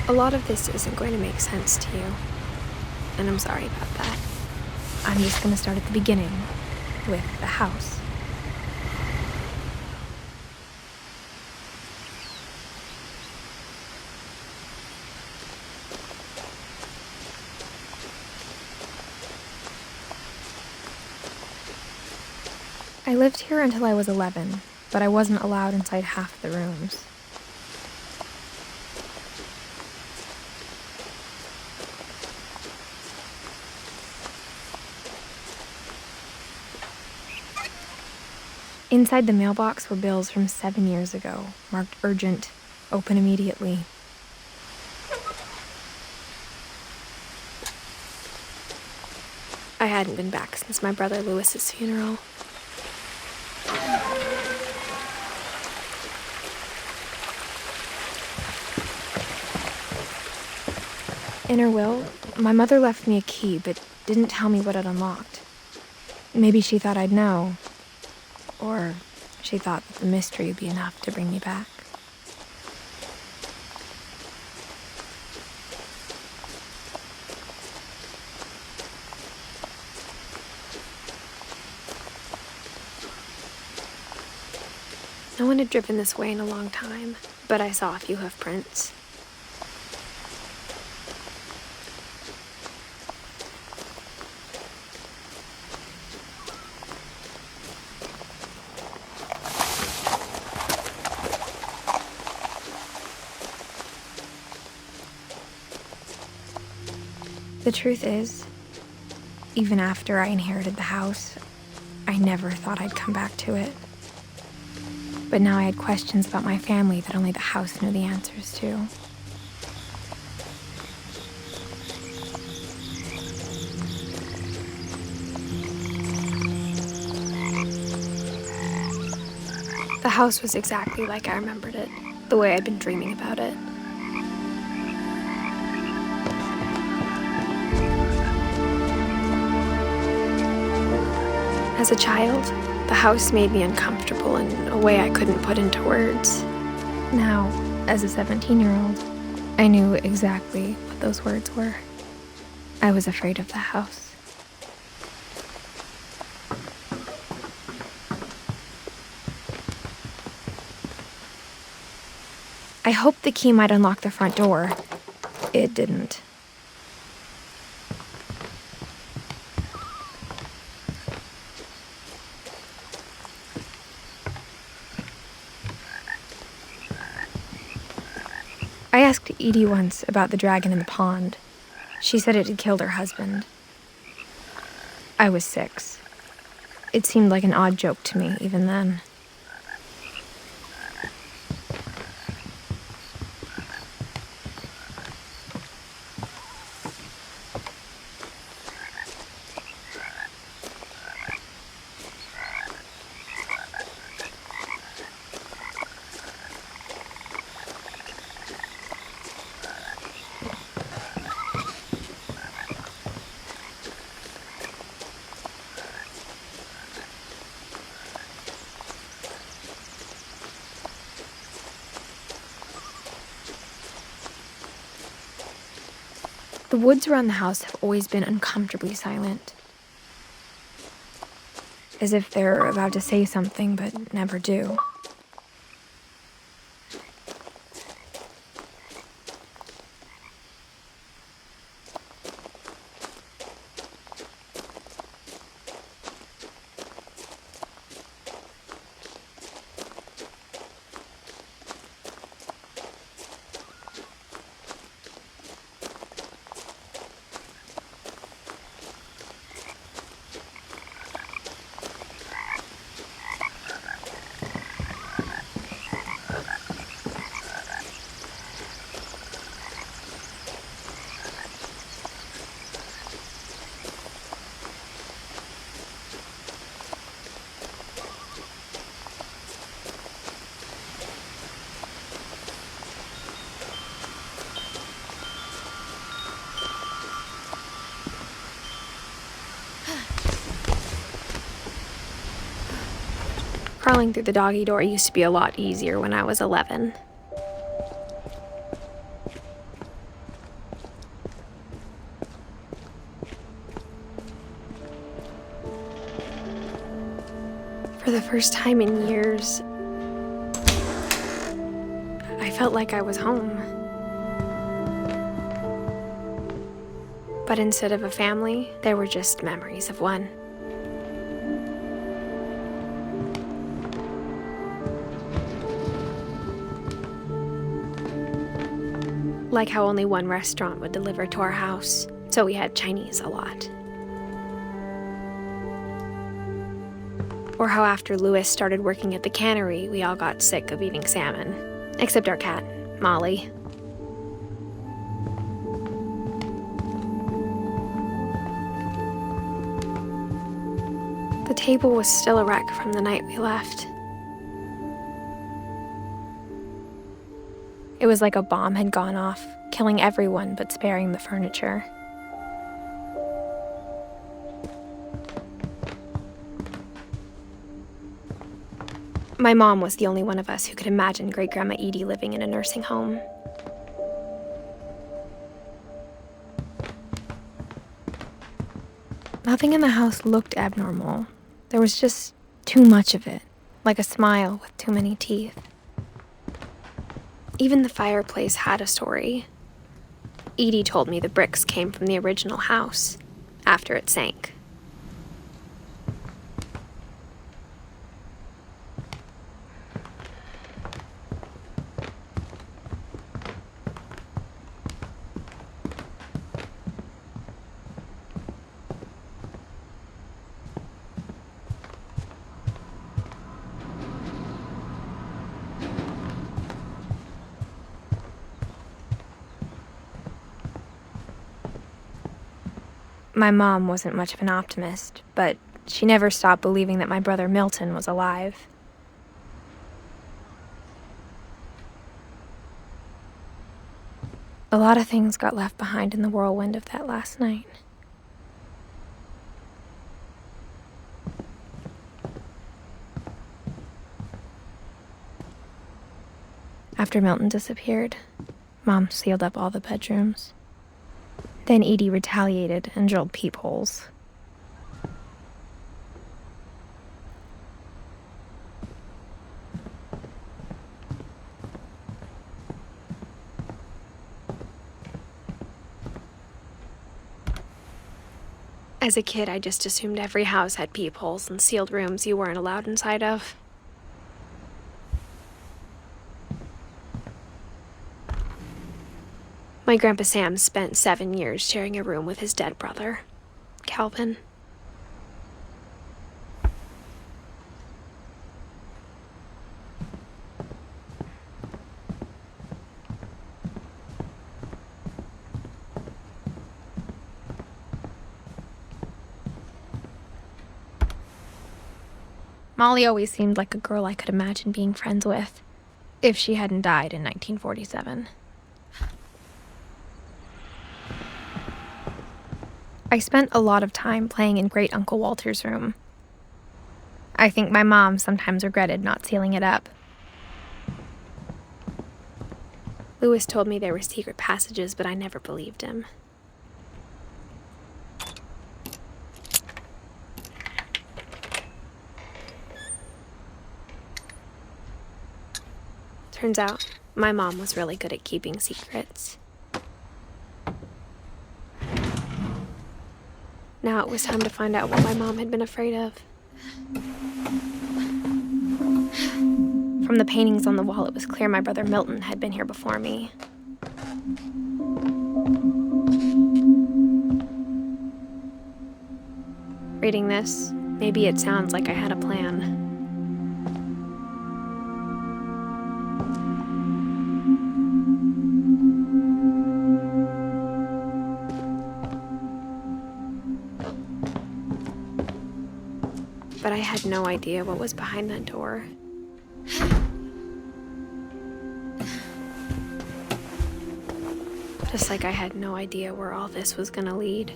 A lot of this isn't going to make sense to you, and I'm sorry about that. I'm just going to start at the beginning, with the house. I lived here until I was 11, but I wasn't allowed inside half the rooms. Inside the mailbox were bills from 7 years ago, marked urgent, open immediately. I hadn't been back since my brother Lewis's funeral. In her will, my mother left me a key, but didn't tell me what it unlocked. Maybe she thought I'd know. Or she thought that the mystery would be enough to bring me back. No one had driven this way in a long time, but I saw a few hoof prints. The truth is, even after I inherited the house, I never thought I'd come back to it. But now I had questions about my family that only the house knew the answers to. The house was exactly like I remembered it, the way I'd been dreaming about it. As a child, the house made me uncomfortable in a way I couldn't put into words. Now, as a 17-year-old, I knew exactly what those words were. I was afraid of the house. I hoped the key might unlock the front door. It didn't. I asked Edie once about the dragon in the pond. She said it had killed her husband. I was 6. It seemed like an odd joke to me even then. The woods around the house have always been uncomfortably silent. As if they're about to say something, but never do. Crawling through the doggy door used to be a lot easier when I was 11. For the first time in years, I felt like I was home. But instead of a family, there were just memories of one. Like how only one restaurant would deliver to our house, so we had Chinese a lot. Or how after Louis started working at the cannery, we all got sick of eating salmon. Except our cat, Molly. The table was still a wreck from the night we left. It was like a bomb had gone off, killing everyone but sparing the furniture. My mom was the only one of us who could imagine Great-Grandma Edie living in a nursing home. Nothing in the house looked abnormal. There was just too much of it, like a smile with too many teeth. Even the fireplace had a story. Edie told me the bricks came from the original house, after it sank. My mom wasn't much of an optimist, but she never stopped believing that my brother Milton was alive. A lot of things got left behind in the whirlwind of that last night. After Milton disappeared, Mom sealed up all the bedrooms. Then Edie retaliated and drilled peepholes. As a kid, I just assumed every house had peepholes and sealed rooms you weren't allowed inside of. My Grandpa Sam spent 7 years sharing a room with his dead brother, Calvin. Molly always seemed like a girl I could imagine being friends with, if she hadn't died in 1947. I spent a lot of time playing in Great Uncle Walter's room. I think my mom sometimes regretted not sealing it up. Louis told me there were secret passages, but I never believed him. Turns out, my mom was really good at keeping secrets. Now it was time to find out what my mom had been afraid of. From the paintings on the wall, it was clear my brother Milton had been here before me. Reading this, maybe it sounds like I had a plan. But I had no idea what was behind that door. Just like I had no idea where all this was gonna lead.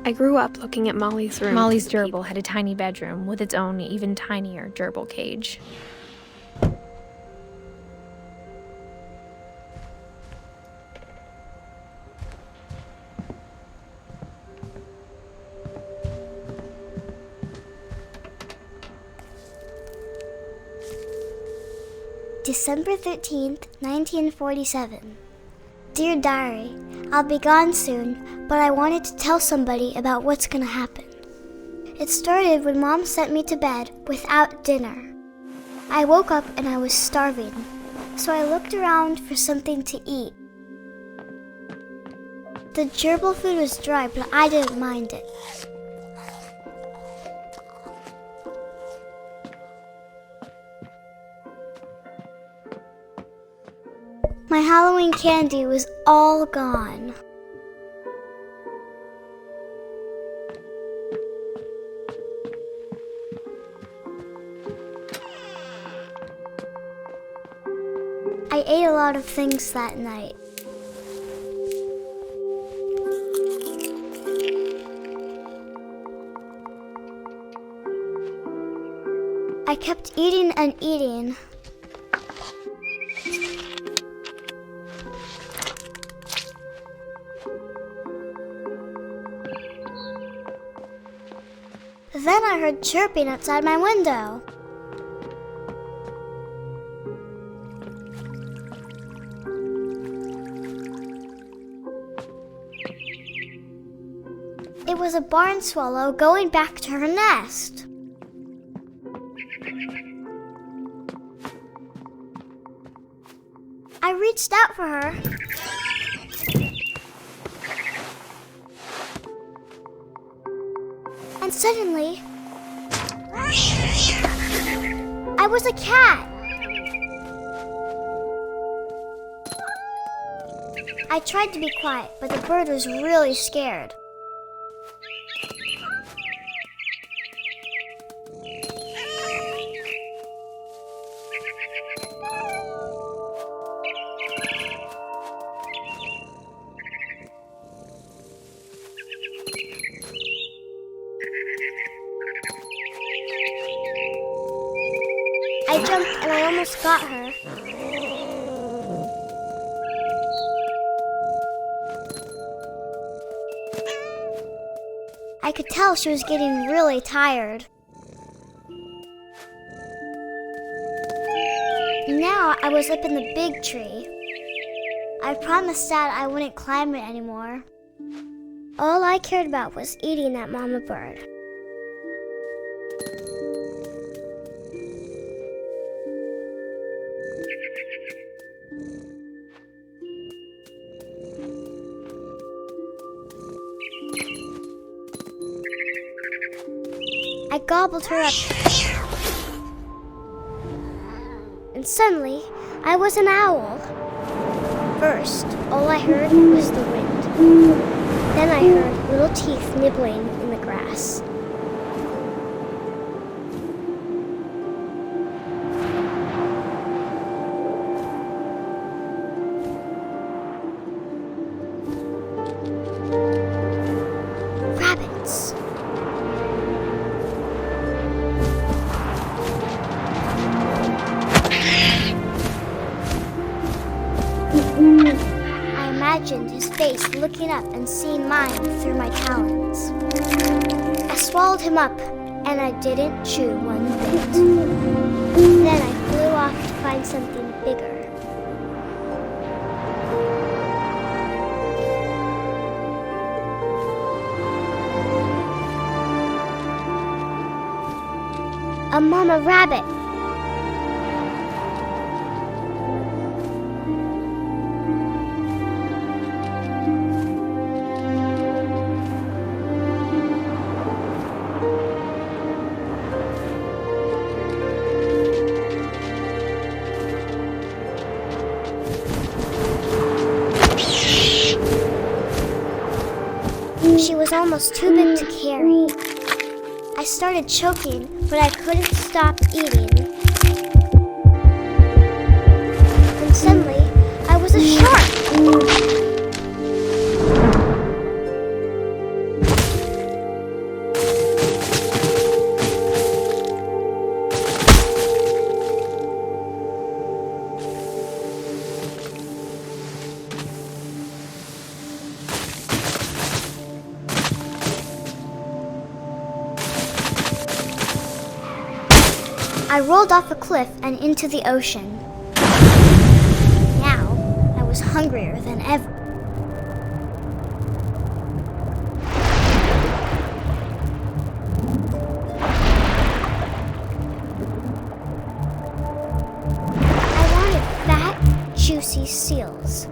I grew up looking at Molly's room. Molly's gerbil had a tiny bedroom with its own even tinier gerbil cage. December 13th, 1947. Dear Diary, I'll be gone soon, but I wanted to tell somebody about what's gonna happen. It started when Mom sent me to bed without dinner. I woke up and I was starving, so I looked around for something to eat. The gerbil food was dry, but I didn't mind it. My Halloween candy was all gone. I ate a lot of things that night. I kept eating and eating. Then I heard chirping outside my window. It was a barn swallow going back to her nest. I reached out for her. And suddenly, I was a cat. I tried to be quiet, but the bird was really scared. I jumped and I almost got her. I could tell she was getting really tired. Now I was up in the big tree. I promised Dad I wouldn't climb it anymore. All I cared about was eating that mama bird. I gobbled her up. And suddenly, I was an owl. First, all I heard was the wind. Then I heard little teeth nibbling in the grass. Rabbits. I imagined his face looking up and seeing mine through my talons. I swallowed him up, and I didn't chew one bit. Then I flew off to find something bigger. A mama rabbit. She was almost too big to carry. I started choking, but I couldn't stop eating. And suddenly, I was a shark. I rolled off a cliff and into the ocean. Now, I was hungrier than ever. I wanted fat, juicy seals.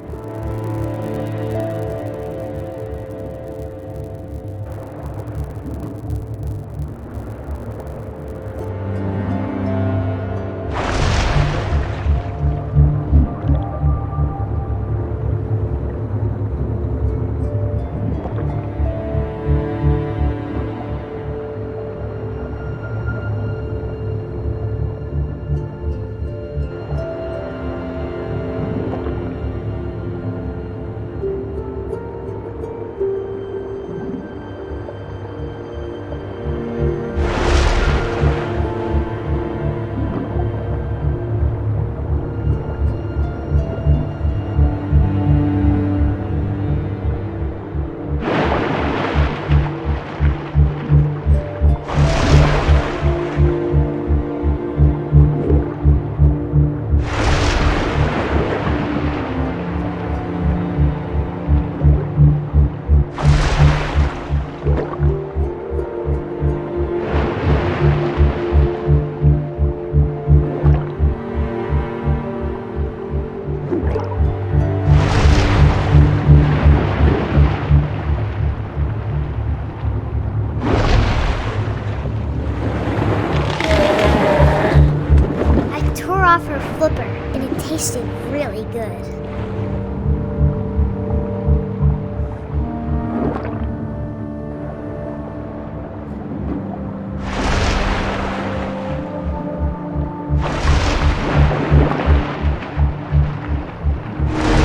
Off her flipper, and it tasted really good.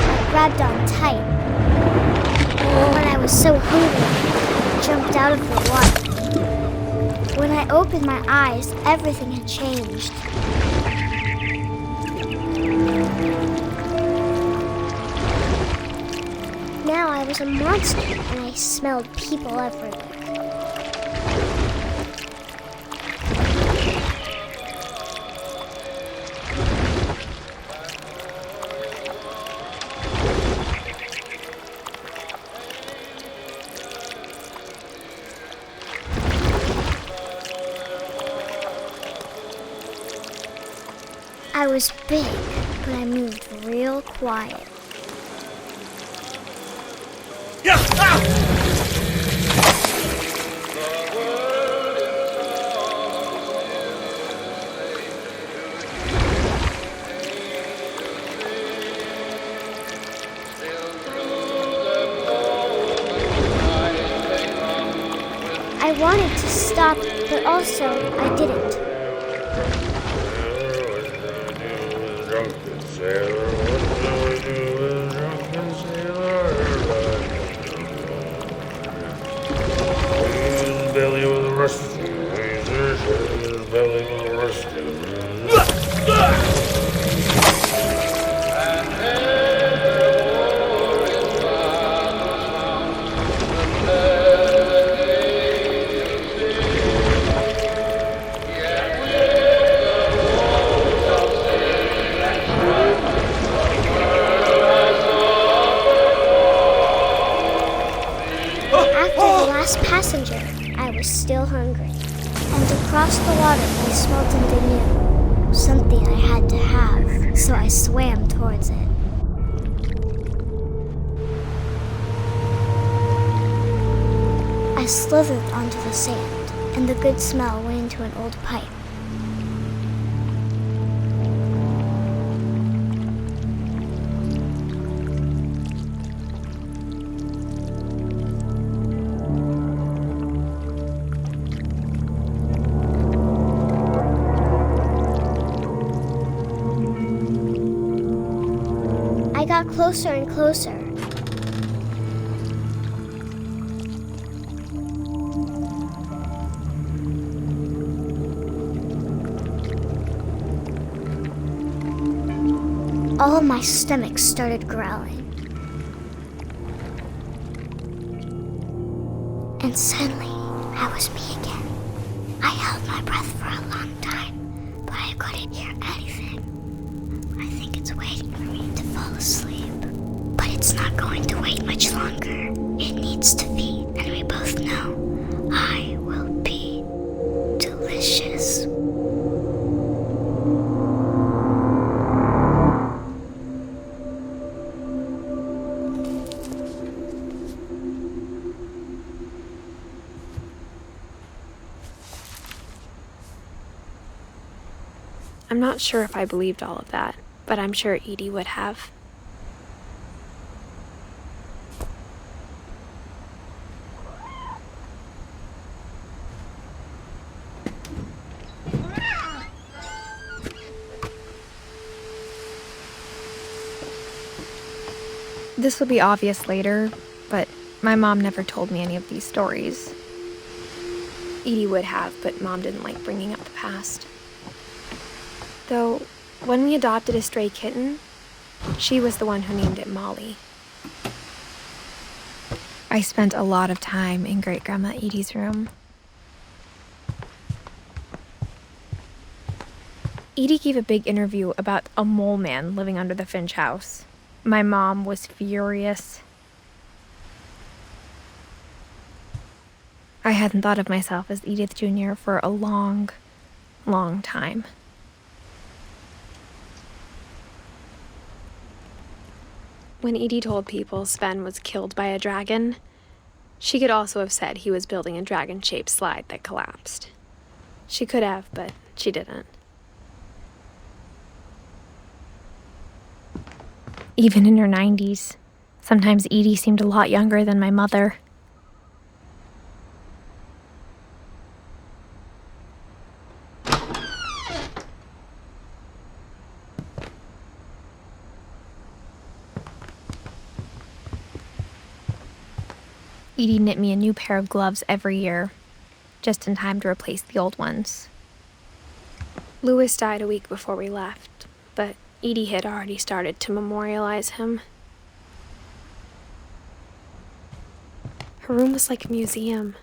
I grabbed on tight. When I was so hungry, I jumped out of the water. When I opened my eyes, everything had changed. Now I was a monster, and I smelled people everywhere. I was big, but I moved real quiet. I wanted to stop, but also I didn't. Passenger, I was still hungry, and across the water I smelled something I had to have, so I swam towards it. I slithered onto the sand, and the good smell went into an old pipe. I got closer and closer. All of my stomach started growling. And suddenly, I was me again. I held my breath for a long time, but I couldn't hear anything. I think it's waiting for me to fall asleep. But it's not going to wait much longer. It needs to feed, and we both know I will be delicious. I'm not sure if I believed all of that, but I'm sure Edie would have. This will be obvious later, but my mom never told me any of these stories. Edie would have, but Mom didn't like bringing up the past. Though, when we adopted a stray kitten, she was the one who named it Molly. I spent a lot of time in Great-Grandma Edie's room. Edie gave a big interview about a mole man living under the Finch house. My mom was furious. I hadn't thought of myself as Edith Jr. for a long, long time. When Edie told people Sven was killed by a dragon, she could also have said he was building a dragon-shaped slide that collapsed. She could have, but she didn't. Even in her 90s, sometimes Edie seemed a lot younger than my mother. Edie knit me a new pair of gloves every year, just in time to replace the old ones. Louis died a week before we left, but Edie had already started to memorialize him. Her room was like a museum.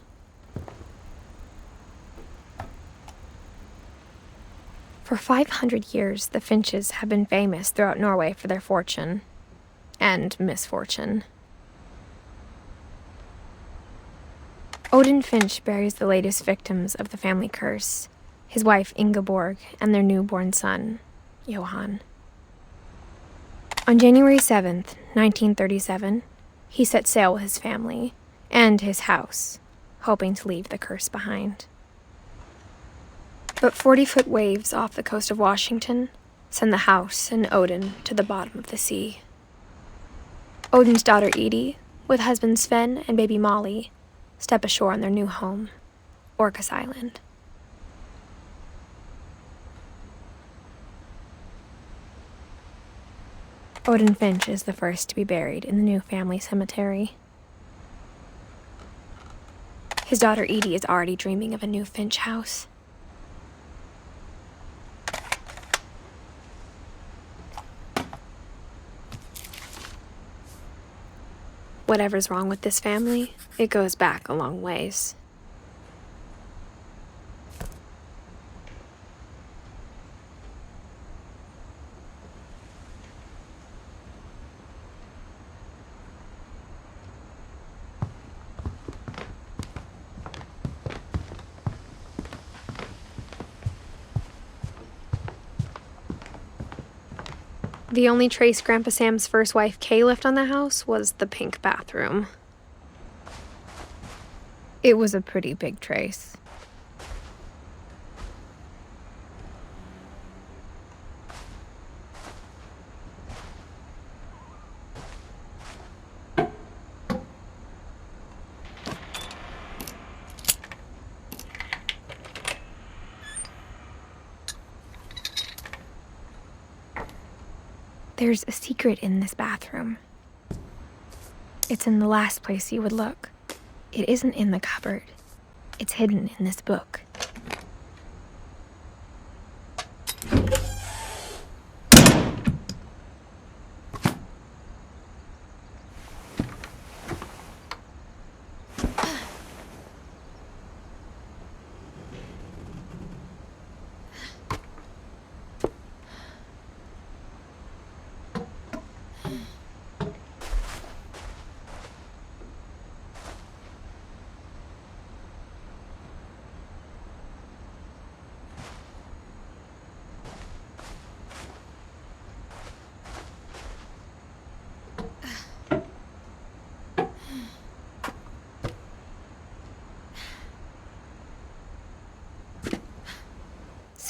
For 500 years, the Finches have been famous throughout Norway for their fortune and misfortune. Odin Finch buries the latest victims of the family curse, his wife Ingeborg and their newborn son, Johan. On January 7th, 1937, he set sail with his family and his house, hoping to leave the curse behind. But 40-foot waves off the coast of Washington send the house and Odin to the bottom of the sea. Odin's daughter Edie, with husband Sven and baby Molly, step ashore on their new home, Orcas Island. Odin Finch is the first to be buried in the new family cemetery. His daughter Edie is already dreaming of a new Finch house. Whatever's wrong with this family, it goes back a long ways. The only trace Grandpa Sam's first wife, Kay, left on the house was the pink bathroom. It was a pretty big trace. There's a secret in this bathroom. It's in the last place you would look. It isn't in the cupboard. It's hidden in this book.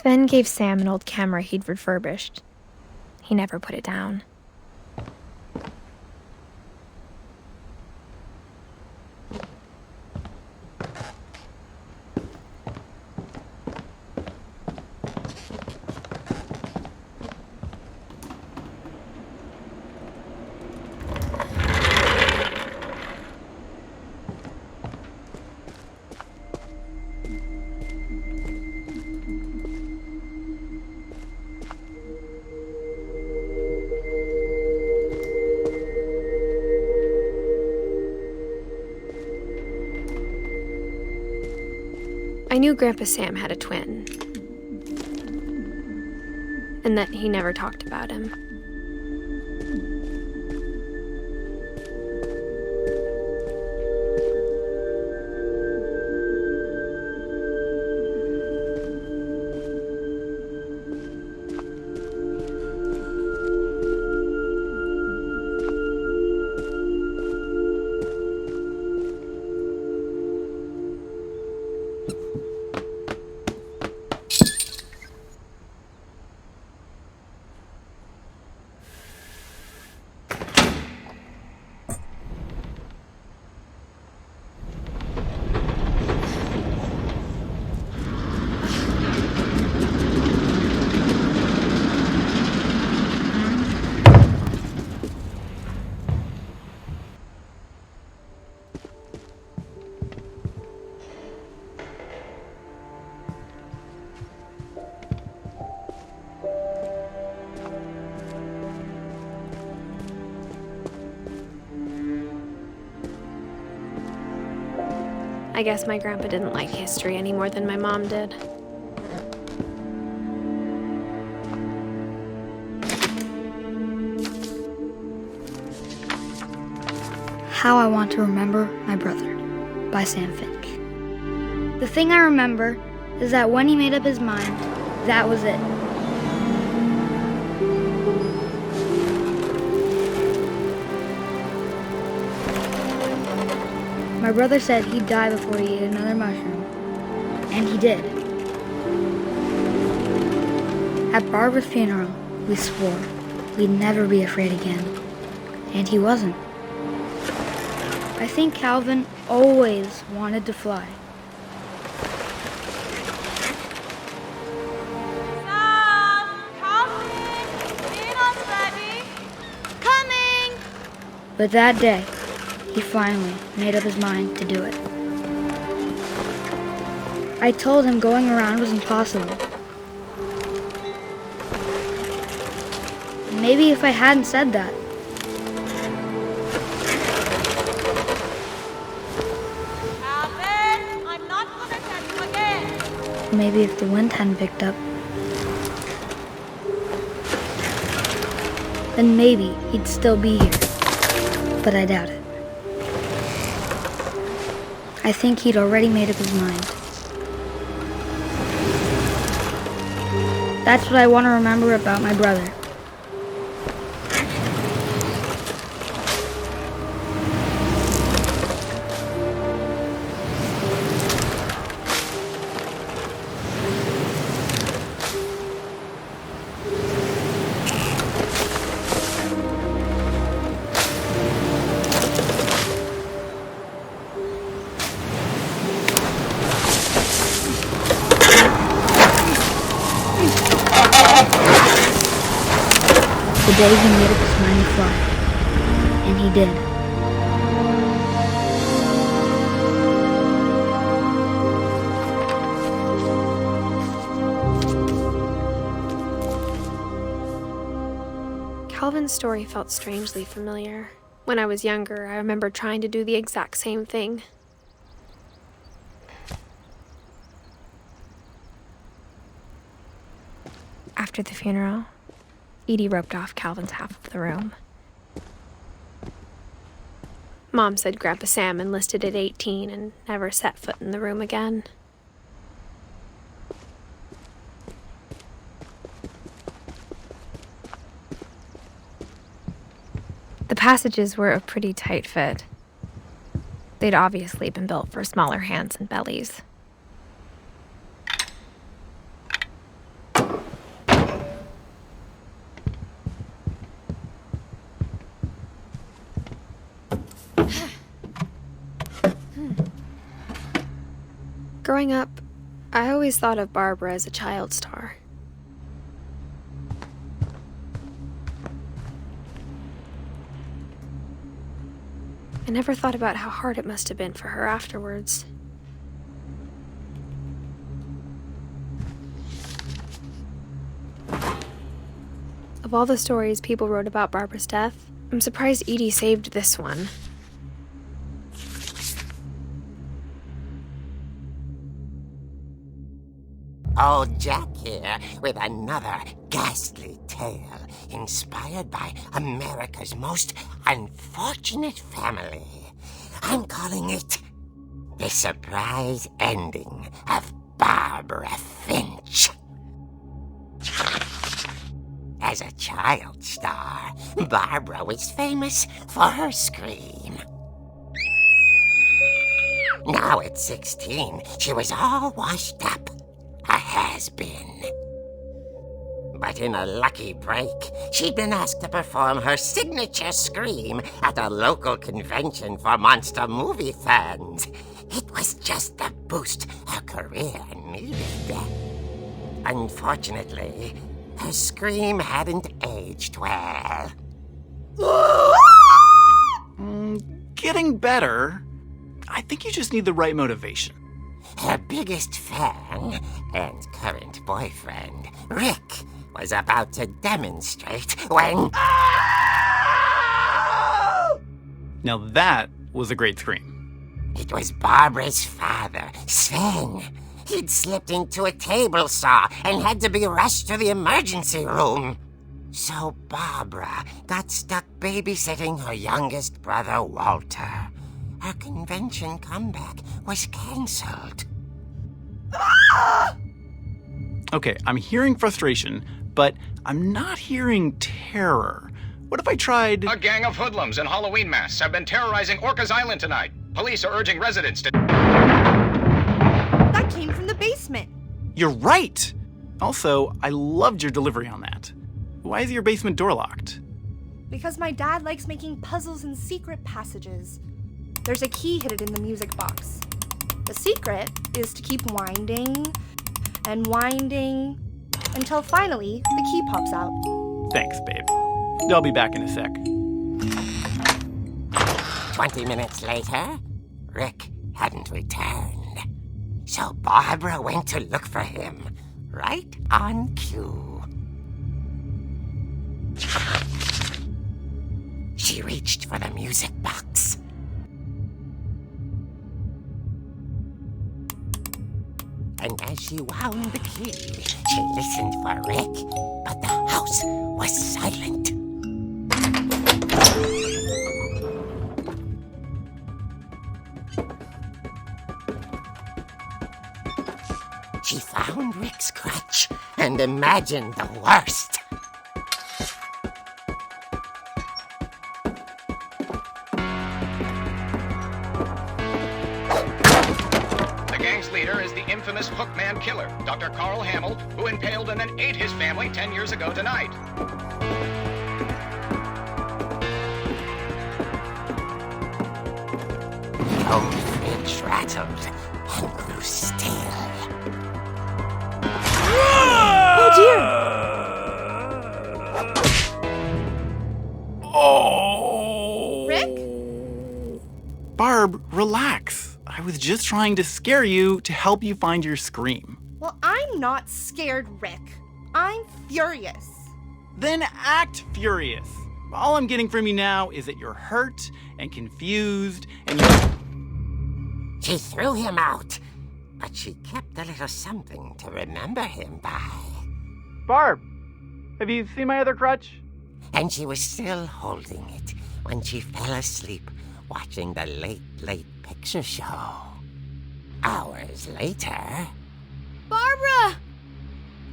Ben gave Sam an old camera he'd refurbished. He never put it down. I knew Grandpa Sam had a twin, and that he never talked about him. I guess my grandpa didn't like history any more than my mom did. How I Want to Remember My Brother by Sam Finch. The thing I remember is that when he made up his mind, that was it. My brother said he'd die before he ate another mushroom, and he did. At Barbara's funeral, we swore we'd never be afraid again, and he wasn't. I think Calvin always wanted to fly. Sam! Calvin! Dinner's ready! Coming! But that day, he finally made up his mind to do it. I told him going around was impossible. Maybe if I hadn't said that, Calvin! I'm not gonna tell you again! maybe if the wind hadn't picked up, then maybe he'd still be here. But I doubt it. I think he'd already made up his mind. That's what I want to remember about my brother. The day he made up his mind to fly. And he did. Calvin's story felt strangely familiar. When I was younger, I remember trying to do the exact same thing. After the funeral, Edie roped off Calvin's half of the room. Mom said Grandpa Sam enlisted at 18 and never set foot in the room again. The passages were a pretty tight fit. They'd obviously been built for smaller hands and bellies. Growing up, I always thought of Barbara as a child star. I never thought about how hard it must have been for her afterwards. Of all the stories people wrote about Barbara's death, I'm surprised Edie saved this one. Old Jack here with another ghastly tale inspired by America's most unfortunate family. I'm calling it The Surprise Ending of Barbara Finch. As a child star, Barbara was famous for her scream. Now at 16, she was all washed up. A has-been. But in a lucky break, she'd been asked to perform her signature scream at a local convention for monster movie fans. It was just the boost her career needed. Unfortunately, her scream hadn't aged well. Getting better. I think you just need the right motivation. Her biggest fan and current boyfriend, Rick, was about to demonstrate when... Now that was a great scream. It was Barbara's father, Sven. He'd slipped into a table saw and had to be rushed to the emergency room. So Barbara got stuck babysitting her youngest brother, Walter. Her convention comeback was cancelled. Okay, I'm hearing frustration, but I'm not hearing terror. What if I tried... A gang of hoodlums in Halloween masks have been terrorizing Orcas Island tonight. Police are urging residents to... That came from the basement. You're right! Also, I loved your delivery on that. Why is your basement door locked? Because my dad likes making puzzles and secret passages. There's a key hidden in the music box. The secret is to keep winding and winding until finally the key pops out. Thanks, babe. I'll be back in a sec. 20 minutes later, Rick hadn't returned. So Barbara went to look for him, right on cue. She reached for the music box. And as she wound the key, she listened for Rick, but the house was silent. She found Rick's crutch and imagined the worst. The gang's leader is the infamous Hookman killer, Dr. Carl Hamill, who impaled and then ate his family 10 years ago tonight. The old fridge rattled and grew still. Oh dear! Oh! Rick? Barb, relax. I was just trying to scare you to help you find your scream. Well, I'm not scared, Rick. I'm furious. Then act furious. All I'm getting from you now is that you're hurt and confused and you're... She threw him out, but she kept a little something to remember him by. Barb, have you seen my other crutch? And she was still holding it when she fell asleep watching the late picture show. Hours later... Barbara!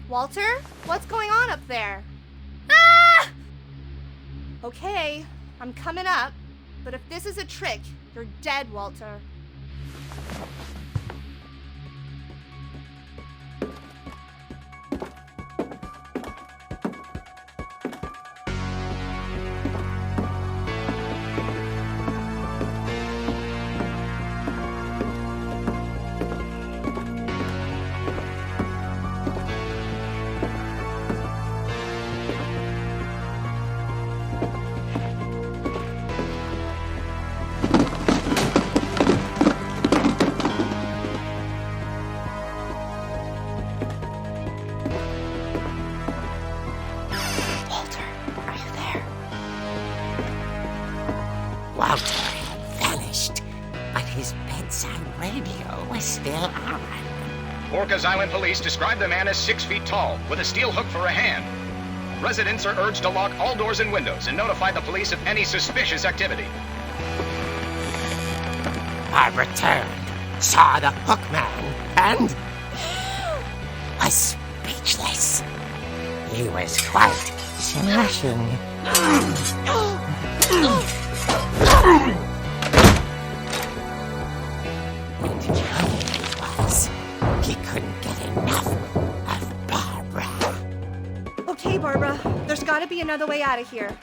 Walter, what's going on up there? Ah! Okay, I'm coming up, but if this is a trick, you're dead, Walter. his bedside radio was still on. Orcas Island police describe the man as 6 feet tall, with a steel hook for a hand. Residents are urged to lock all doors and windows and notify the police of any suspicious activity. Barbara turned, saw the hook man, and was speechless. He was quite smashing. And the only was, he couldn't get enough of Barbara. Okay, Barbara, there's gotta be another way out of here.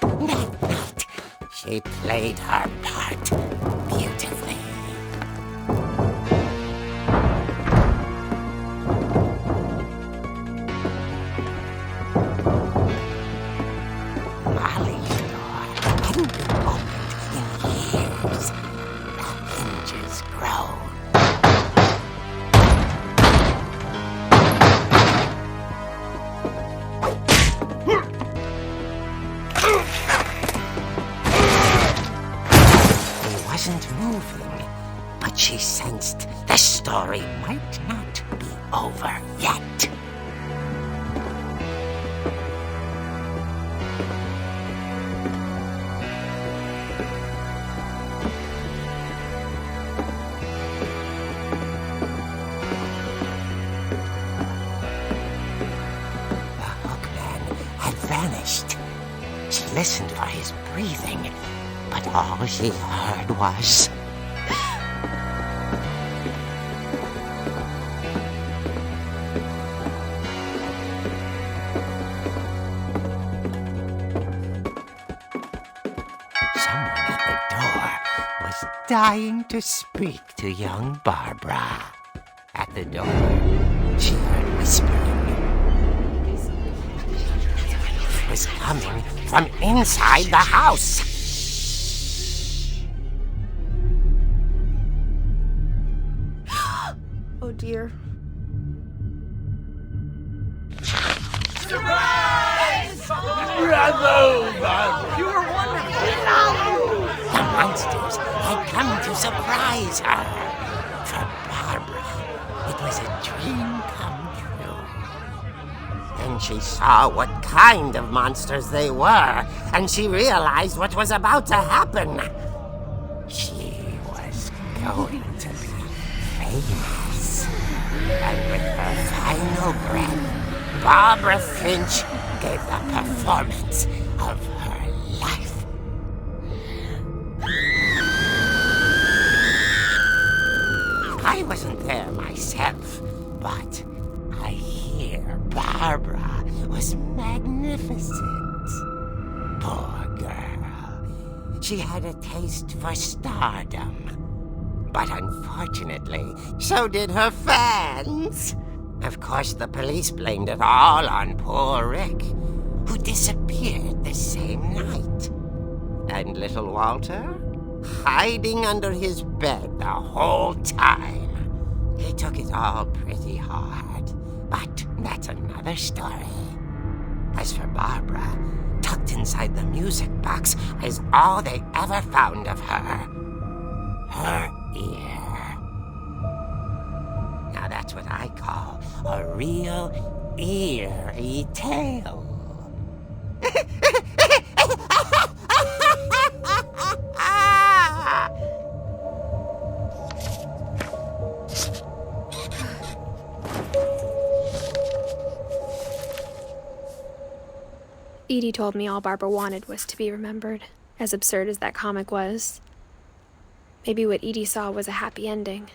That night, she played her part beautifully. Molly's door hadn't been opened in years. The hinges groaned. He wasn't moving, but she sensed the story might not be over yet. The hookman had vanished. She listened for his breathing, but all she heard was... Someone at the door was dying to speak to young Barbara. At the door, she heard whispering. It was coming from inside the house. Oh dear. The monsters had come to surprise her. For Barbara, it was a dream come true. Then she saw what kind of monsters they were, and she realized what was about to happen. She was going to be famous. And with her final breath, Barbara Finch gave the performance of her life. I wasn't there myself, but I hear Barbara was magnificent. Poor girl. She had a taste for stardom. But unfortunately, so did her fans. Of course, the police blamed it all on poor Rick, who disappeared the same night. And little Walter? Hiding under his bed the whole time. He took it all pretty hard, but that's another story. As for Barbara, tucked inside the music box is all they ever found of her. Her ear. Now that's what I call a real eerie tale. Edie told me all Barbara wanted was to be remembered, as absurd as that comic was. Maybe what Edie saw was a happy ending.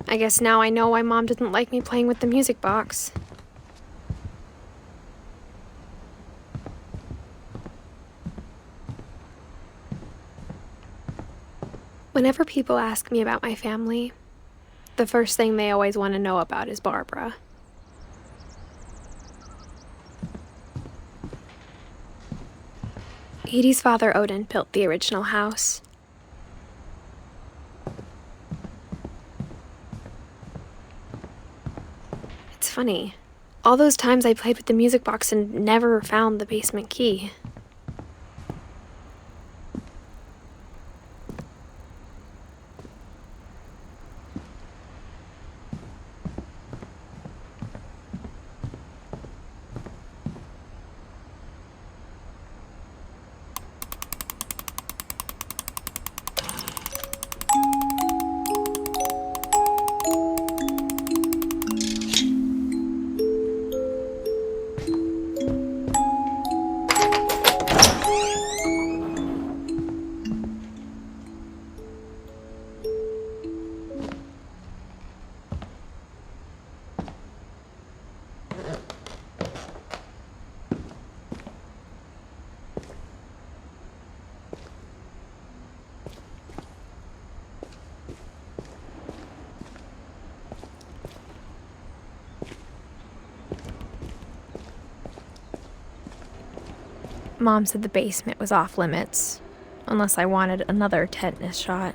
I guess now I know why Mom didn't like me playing with the music box. Whenever people ask me about my family, the first thing they always want to know about is Barbara. Edie's father, Odin, built the original house. It's funny. All those times I played with the music box and never found the basement key. Mom said the basement was off limits, unless I wanted another tetanus shot.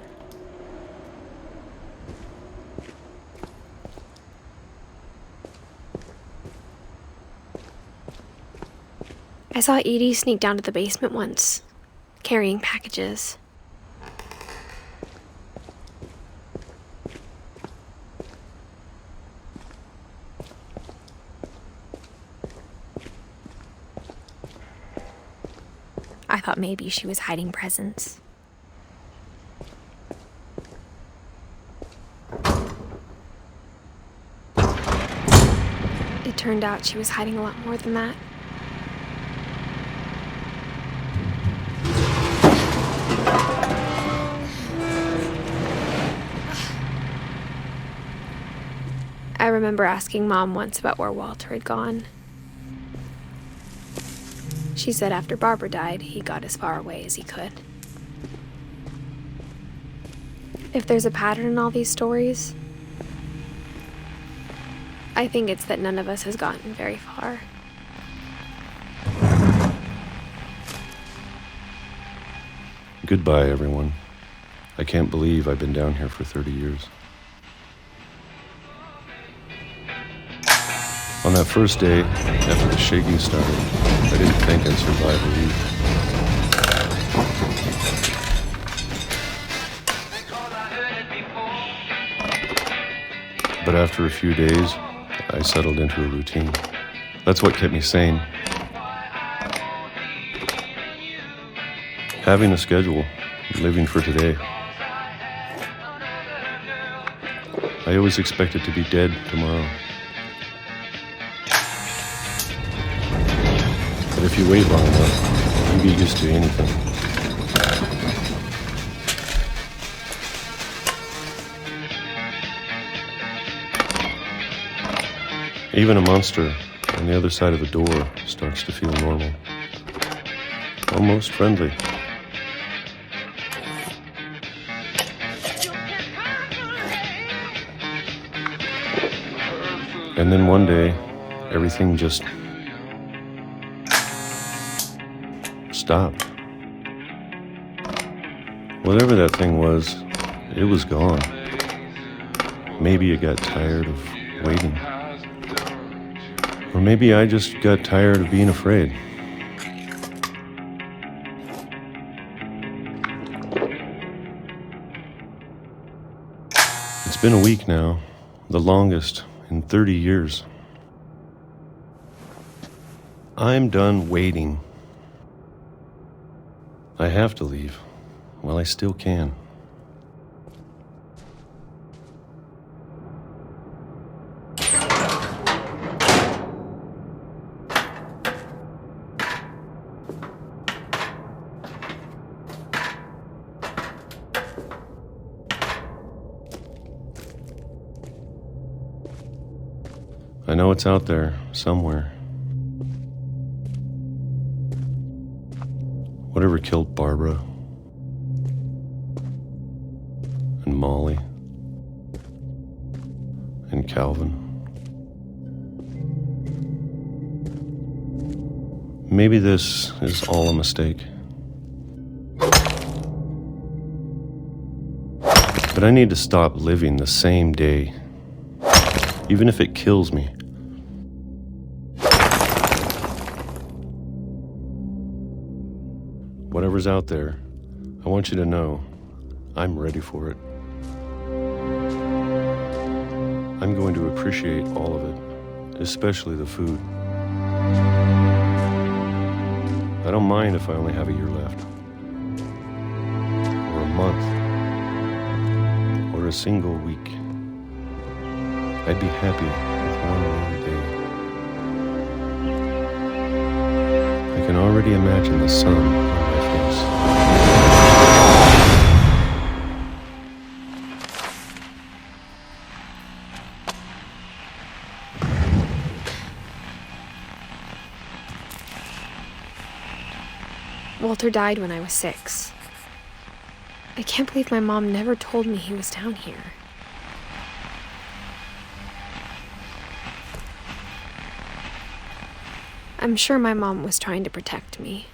I saw Edie sneak down to the basement once, carrying packages. I thought maybe she was hiding presents. It turned out she was hiding a lot more than that. I remember asking Mom once about where Walter had gone. She said after Barbara died, he got as far away as he could. If there's a pattern in all these stories, I think it's that none of us has gotten very far. Goodbye, everyone. I can't believe I've been down here for 30 years. On that first day, after the shaking started, I didn't think I'd survive a week. But after a few days, I settled into a routine. That's what kept me sane. Having a schedule, living for today. I always expected to be dead tomorrow. But if you wait long enough, you get used to anything. Even a monster on the other side of the door starts to feel normal. Almost friendly. And then one day, everything just stopped. Whatever that thing was, it was gone. Maybe it got tired of waiting. Or maybe I just got tired of being afraid. It's been a week now, the longest in 30 years. I'm done waiting. I have to leave while I still can. I know it's out there somewhere. Whatever killed Barbara, and Molly and Calvin. Maybe this is all a mistake. But I need to stop living the same day, even if it kills me. Whatever's out there, I want you to know I'm ready for it. I'm going to appreciate all of it, especially the food. I don't mind if I only have a year left, or a month, or a single week. I'd be happy with one more day. I can already imagine the sun on my face. Walter died when I was 6. I can't believe my mom never told me he was down here. I'm sure my mom was trying to protect me.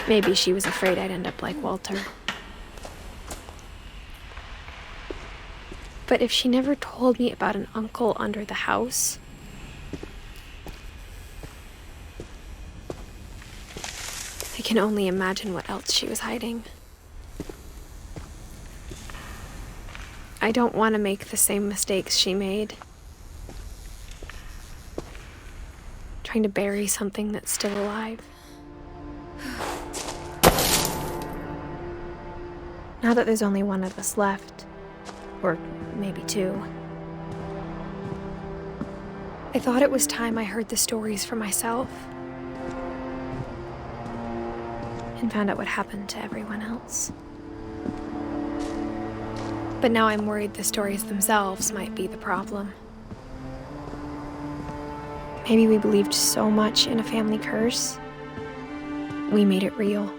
Maybe she was afraid I'd end up like Walter. But if she never told me about an uncle under the house, I can only imagine what else she was hiding. I don't want to make the same mistakes she made. Trying to bury something that's still alive. Now that there's only one of us left, or maybe 2, I thought it was time I heard the stories for myself and found out what happened to everyone else. But now I'm worried the stories themselves might be the problem. Maybe we believed so much in a family curse, we made it real.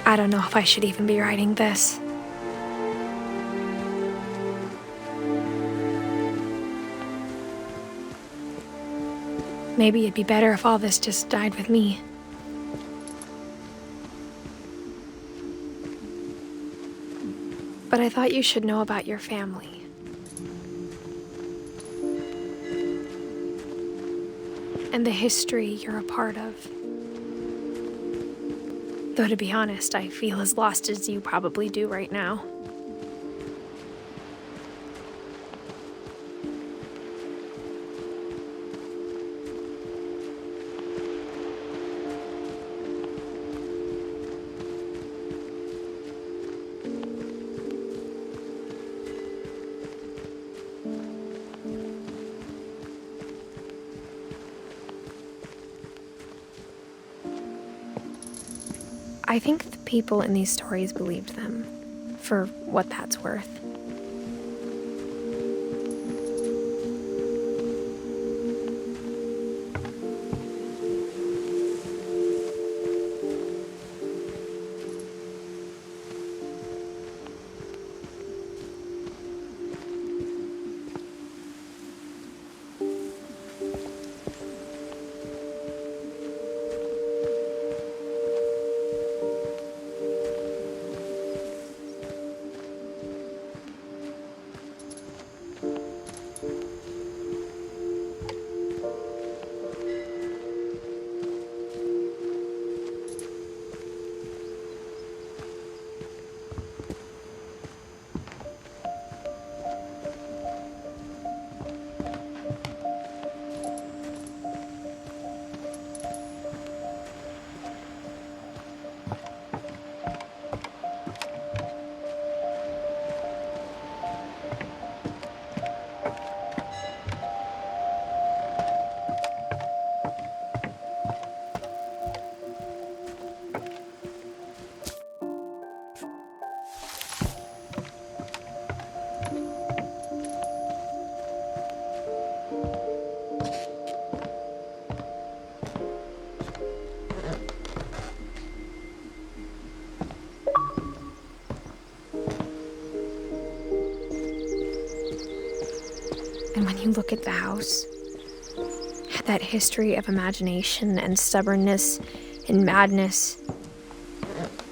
I don't know if I should even be writing this. Maybe it'd be better if all this just died with me. But I thought you should know about your family. And the history you're a part of. Though to be honest, I feel as lost as you probably do right now. I think the people in these stories believed them, for what that's worth. you look at the house, that history of imagination and stubbornness and madness,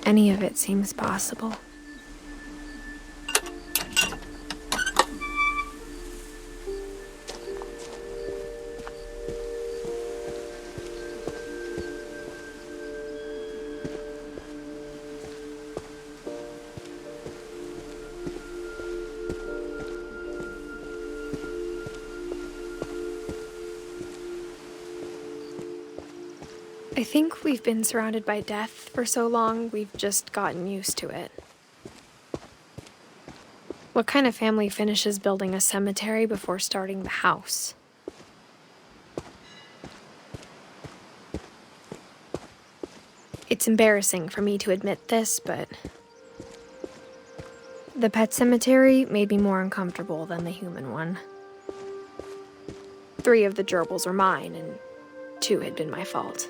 any of it seems possible. I think we've been surrounded by death for so long, we've just gotten used to it. What kind of family finishes building a cemetery before starting the house? It's embarrassing for me to admit this, but the pet cemetery made me more uncomfortable than the human one. 3 of the gerbils were mine, and 2 had been my fault.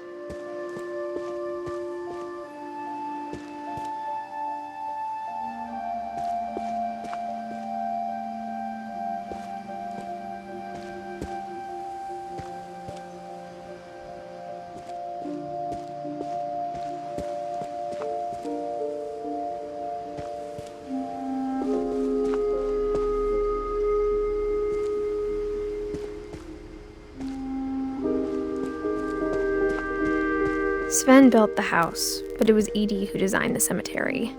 Sven built the house, but it was Edie who designed the cemetery.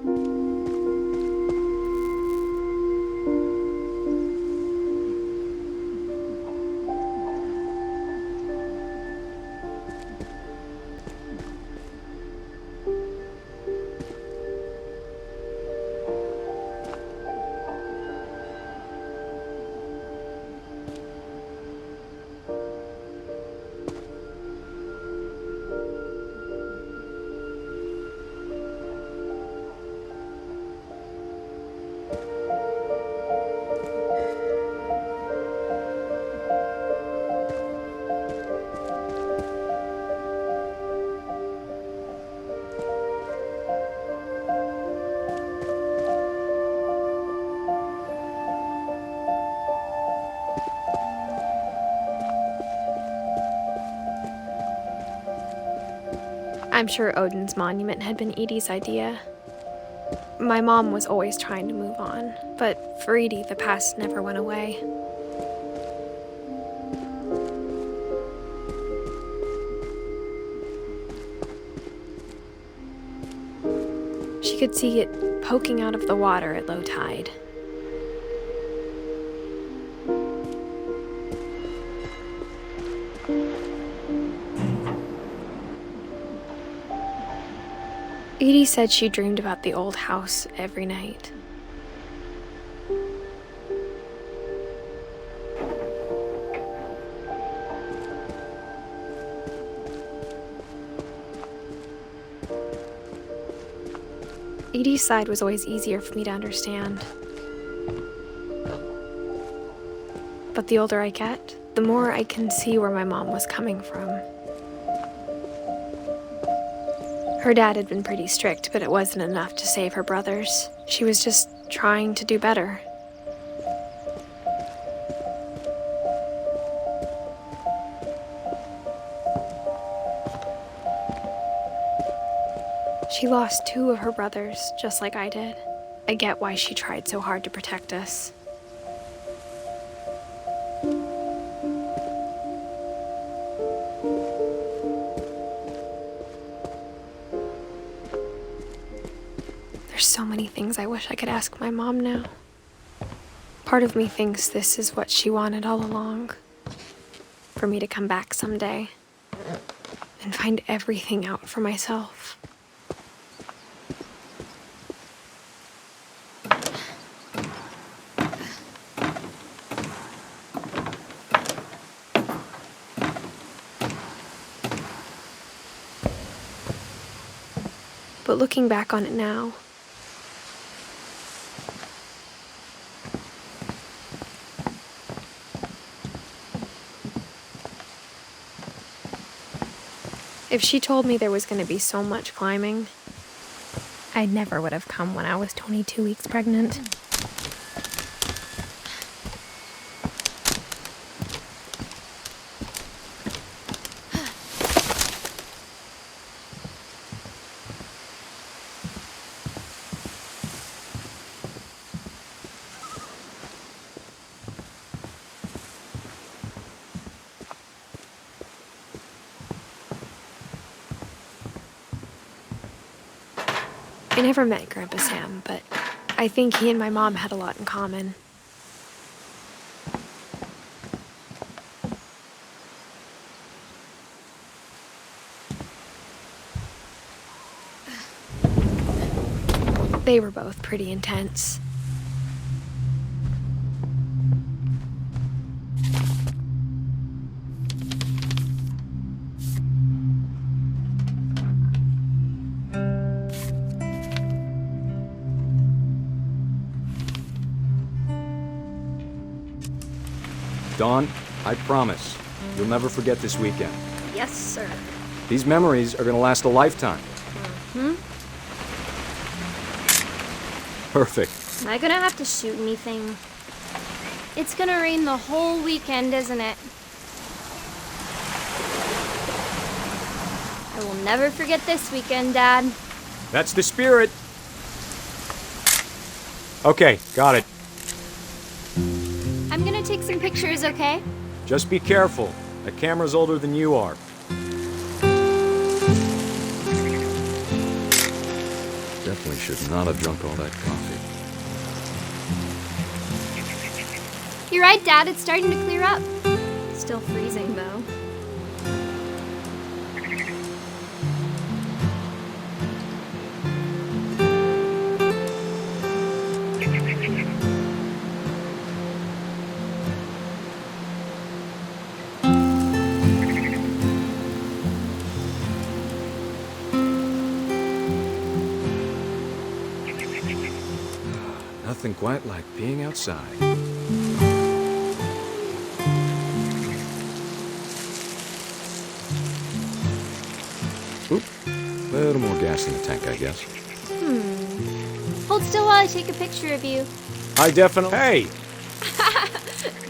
I'm sure Odin's monument had been Edie's idea. My mom was always trying to move on, but for Edie, the past never went away. She could see it poking out of the water at low tide. Edie said she dreamed about the old house every night. Edie's side was always easier for me to understand. But the older I get, the more I can see where my mom was coming from. Her dad had been pretty strict, but it wasn't enough to save her brothers. She was just trying to do better. She lost 2 of her brothers, just like I did. I get why she tried so hard to protect us. There's so many things I wish I could ask my mom now. Part of me thinks this is what she wanted all along. For me to come back someday and find everything out for myself. But looking back on it now, if she told me there was going to be so much climbing, I never would have come when I was 22 weeks pregnant. I never met Grandpa Sam, but I think he and my mom had a lot in common. They were both pretty intense. Dawn, I promise, you'll never forget this weekend. Yes, sir. These memories are gonna last a lifetime. Perfect. Am I gonna have to shoot anything? It's gonna rain the whole weekend, isn't it? I will never forget this weekend, Dad. That's the spirit. Okay, got it. I'm gonna take some pictures, okay? Just be careful. That camera's older than you are. Definitely should not have drunk all that coffee. You're right, Dad. It's starting to clear up. Still freezing, though. Nothing quite like being outside. Oop, a little more gas in the tank, I guess. Hold still while I take a picture of you. I definitely... Hey!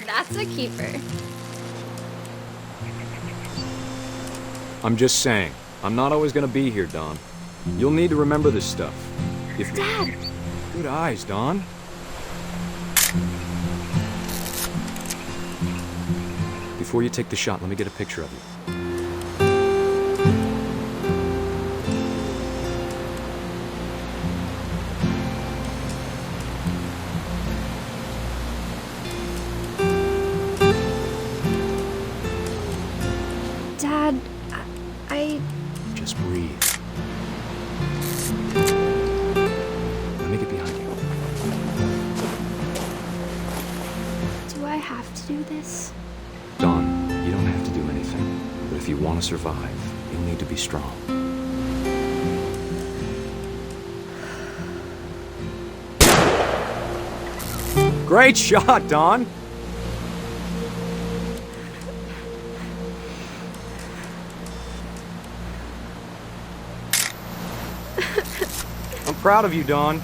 That's a keeper. I'm just saying, I'm not always gonna be here, Dawn. You'll need to remember this stuff. Dad! Good eyes, Dawn. Before you take the shot, let me get a picture of you. Dad, I... Just breathe. Let me get behind you. Do I have to do this? Dawn, you don't have to do anything. But if you want to survive, you'll need to be strong. Great shot, Dawn! I'm proud of you, Dawn.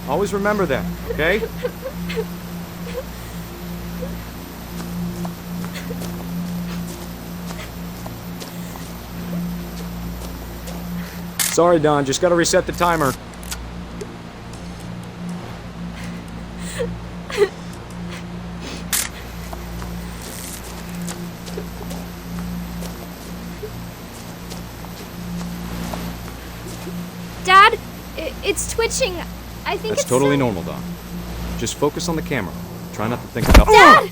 Always remember that, okay? Sorry, Dawn. Just gotta reset the timer. Dad, it's twitching. I think That's it's totally normal, Dawn. Just focus on the camera. Try not to think about... Dad!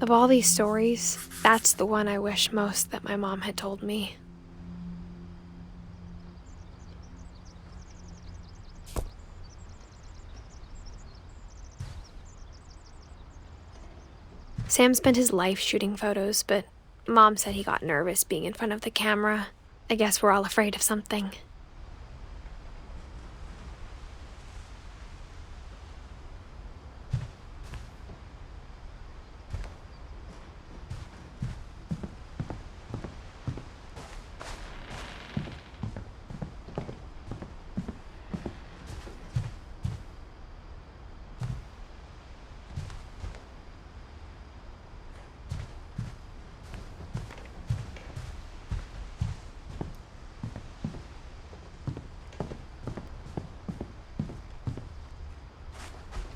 Of all these stories, that's the one I wish most that my mom had told me. Sam spent his life shooting photos, but Mom said he got nervous being in front of the camera. I guess we're all afraid of something.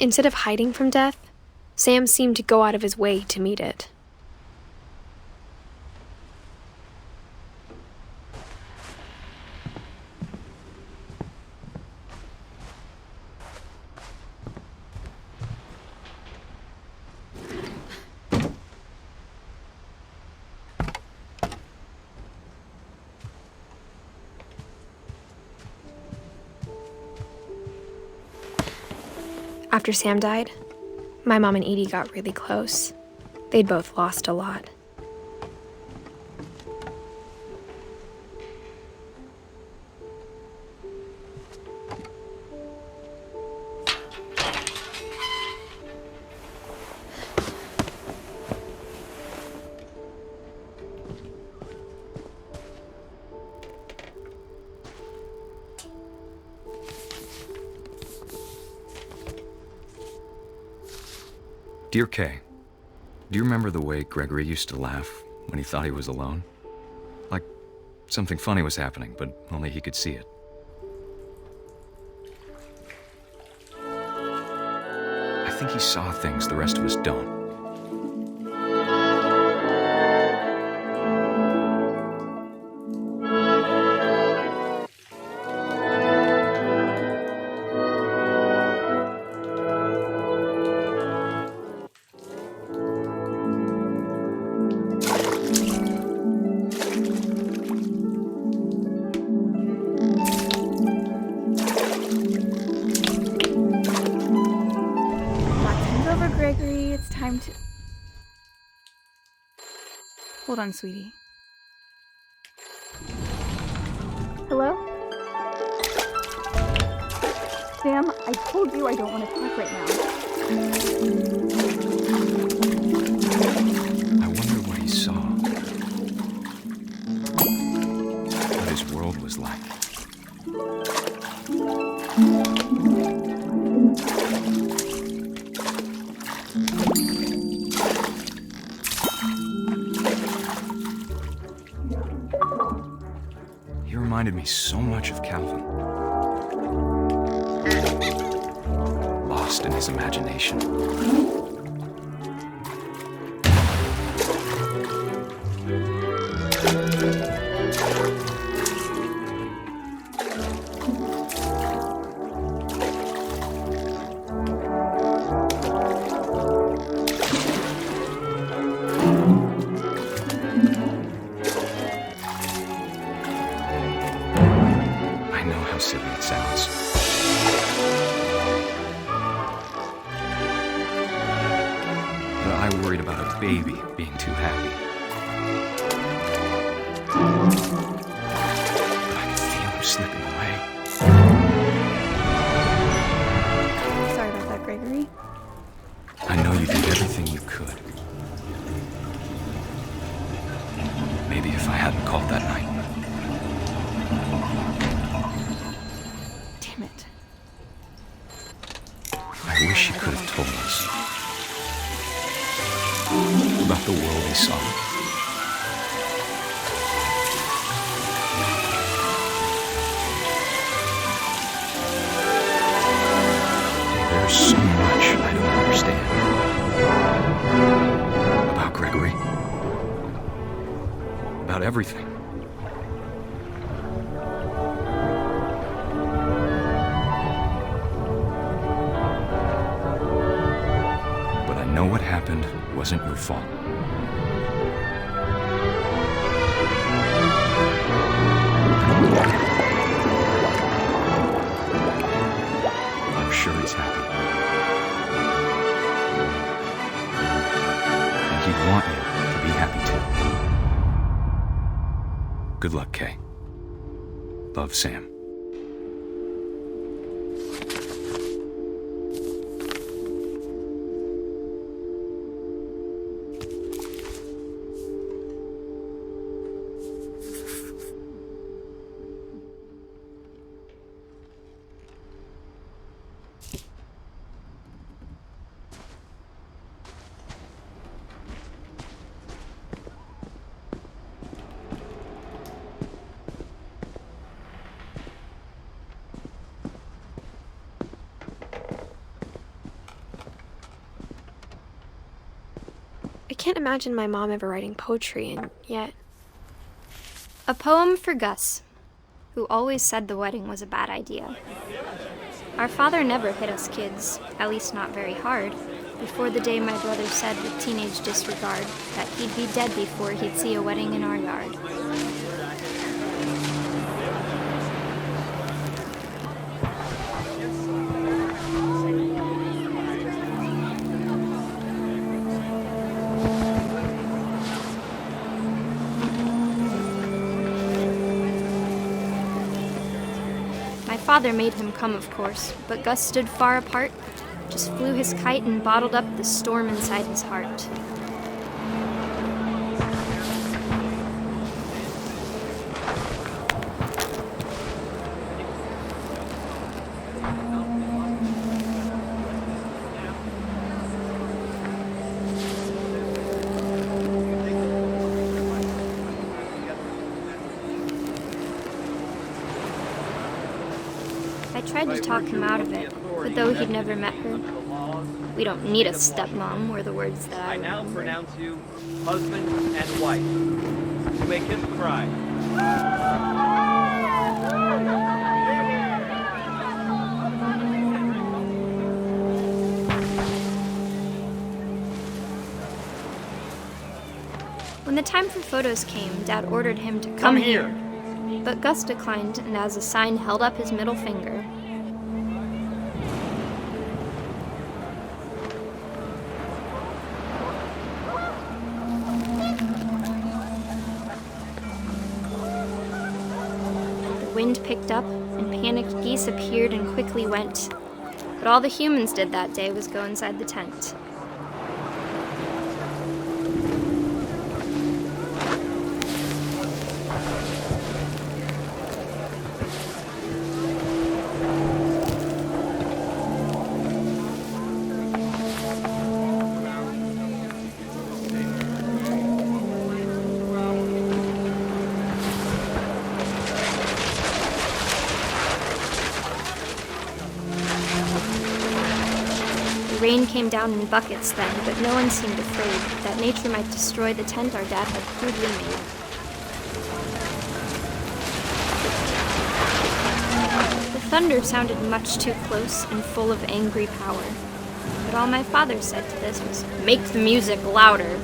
Instead of hiding from death, Sam seemed to go out of his way to meet it. After Sam died, my mom and Edie got really close. They'd both lost a lot. Dear Kay, do you remember the way Gregory used to laugh when he thought he was alone? Like something funny was happening, but only he could see it. I think he saw things the rest of us don't. Gregory, it's time to... Hold on, sweetie. Hello? Sam, I told you I don't want to talk right now. I wonder what he saw. What his world was like. He reminded me so much of Calvin. Lost in his imagination. Silly it sounds. But I worried about a baby being too happy. But I could feel him slipping away. Sorry about that, Gregory. I know you did everything you could. Maybe if I hadn't called that night. I wish he could have told us about the world he saw. There's so much I don't understand about Gregory, about everything. Know what happened wasn't your fault. I'm sure he's happy. And he'd want you to be happy too. Good luck, Kay. Love, Sam. can't imagine my mom ever writing poetry, and yet... A poem for Gus, who always said the wedding was a bad idea. Our father never hit us kids, at least not very hard, before the day my brother said with teenage disregard that he'd be dead before he'd see a wedding in our yard. My father made him come, of course, but Gus stood far apart, just flew his kite and bottled up the storm inside his heart. I tried to talk him out of it, but though he'd never met her, "We don't need a stepmom," were the words that I now remember. pronounce you husband and wife. You may kiss the bride. When the time for photos came, Dad ordered him to come here. But Gus declined and as a sign held up his middle finger. The wind picked up and panicked geese appeared and quickly went. But all the humans did that day was go inside the tent. The rain came down in buckets then, but no one seemed afraid that nature might destroy the tent our dad had crudely made. The thunder sounded much too close and full of angry power, but all my father said to this was, "Make the music louder."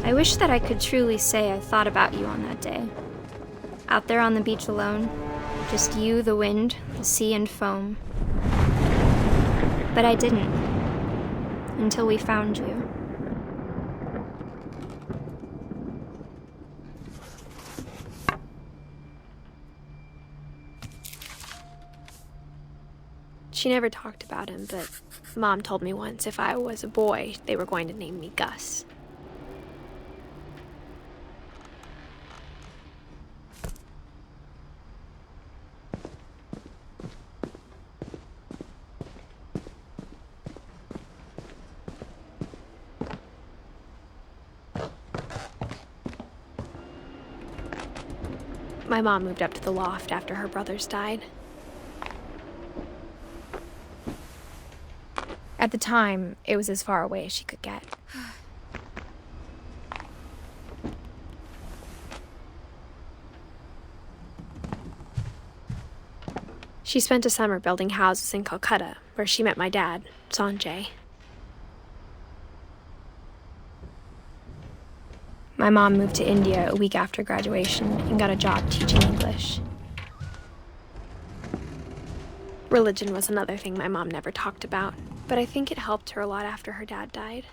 I wish that I could truly say I thought about you on that day. Out there on the beach alone, just you, the wind, the sea, and foam. But I didn't, until we found you. She never talked about him, but Mom told me once if I was a boy, they were going to name me Gus. My mom moved up to the loft after her brothers died. At the time, it was as far away as she could get. She spent a summer building houses in Calcutta, where she met my dad, Sanjay. My mom moved to India a week after graduation and got a job teaching English. Religion was another thing my mom never talked about, but I think it helped her a lot after her dad died.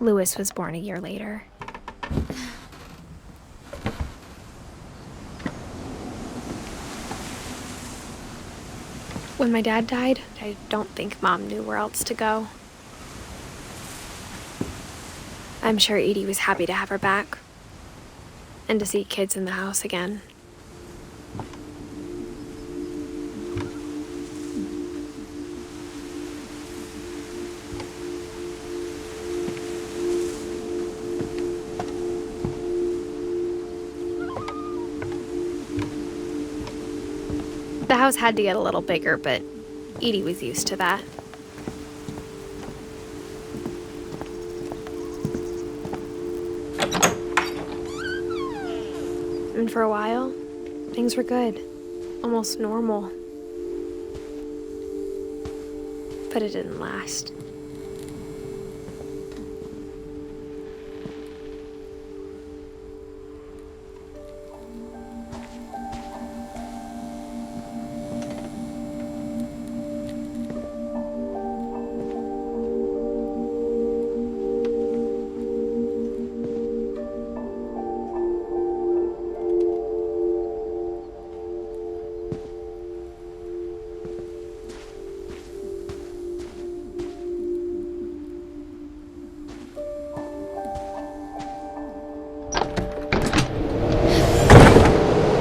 Lewis was born a year later. When my dad died, I don't think Mom knew where else to go. I'm sure Edie was happy to have her back and to see kids in the house again. The house had to get a little bigger, but Edie was used to that. And for a while, things were good, almost normal. But it didn't last.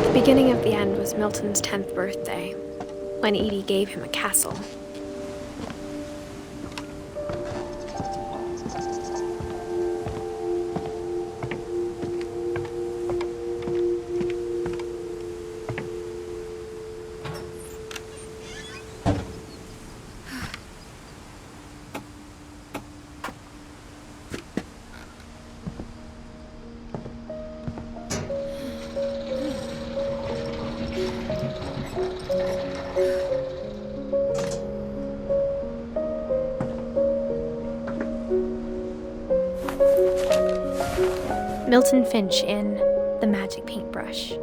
The beginning of the end was Milton's 10th birthday, when Edie gave him a castle. Milton Finch in The Magic Paintbrush.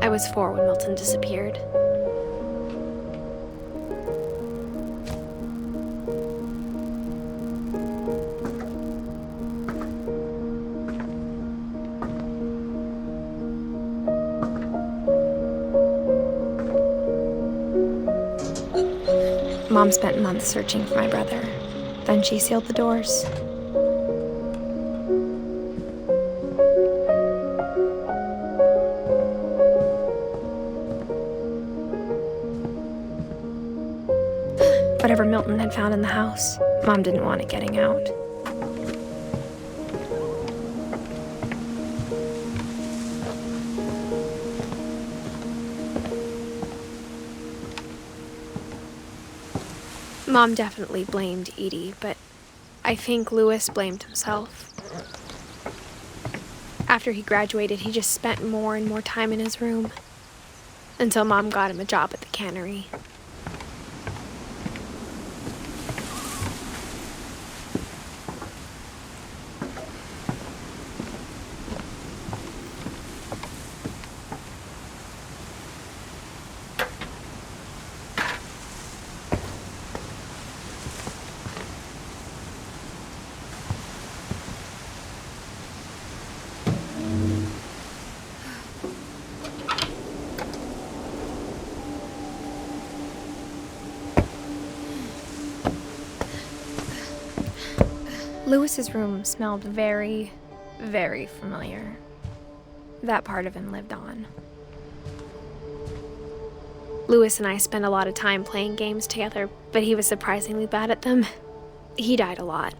I was 4 when Milton disappeared. Mom spent months searching for my brother. Then she sealed the doors. Whatever Milton had found in the house, Mom didn't want it getting out. Mom definitely blamed Edie, but I think Lewis blamed himself. After he graduated, he just spent more and more time in his room, until Mom got him a job at the cannery. Lewis's room smelled very, very familiar. That part of him lived on. Lewis and I spent a lot of time playing games together, but he was surprisingly bad at them. He died a lot.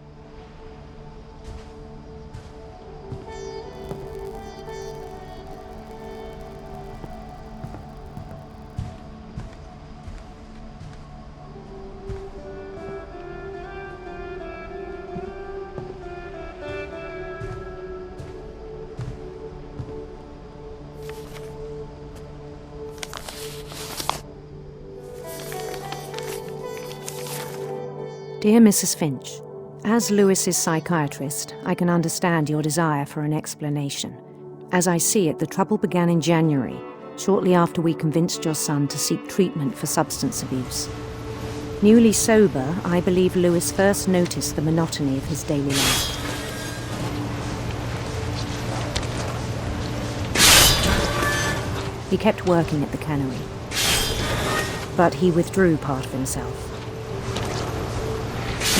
Dear Mrs. Finch, as Lewis's psychiatrist, I can understand your desire for an explanation. As I see it, the trouble began in January, shortly after we convinced your son to seek treatment for substance abuse. Newly sober, I believe Lewis first noticed the monotony of his daily life. He kept working at the cannery, but he withdrew part of himself.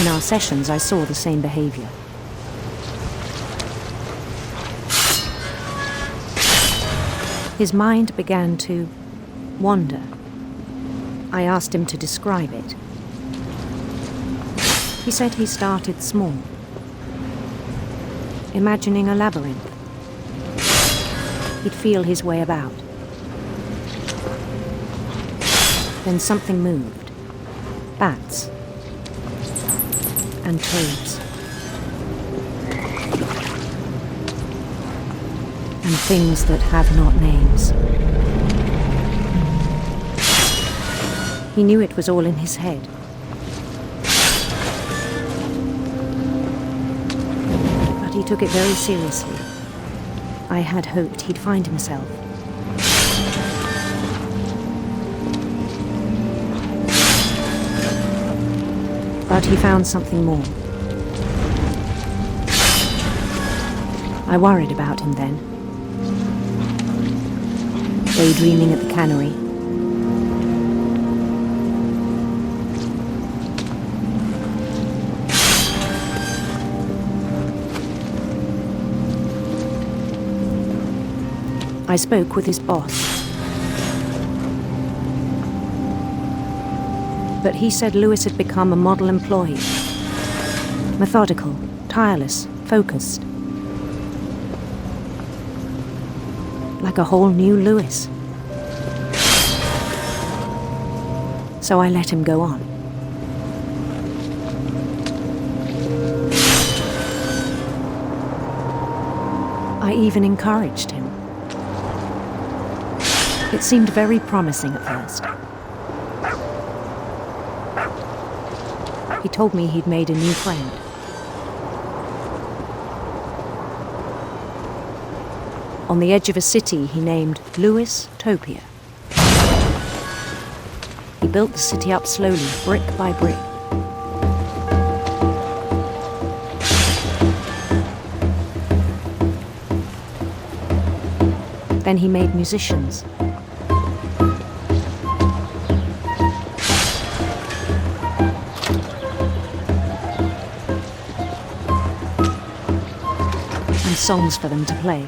In our sessions, I saw the same behavior. His mind began to wander. I asked him to describe it. He said he started small, imagining a labyrinth. He'd feel his way about. Then something moved. Bats. And toads. And things that have not names. He knew it was all in his head. But he took it very seriously. I had hoped he'd find himself. But he found something more. I worried about him then. Daydreaming at the cannery. I spoke with his boss. But he said Lewis had become a model employee. Methodical, tireless, focused. Like a whole new Lewis. So I let him go on. I even encouraged him. It seemed very promising at first. He told me he'd made a new friend. On the edge of a city he named Lewis Topia. He built the city up slowly, brick by brick. Then he made musicians. Songs for them to play.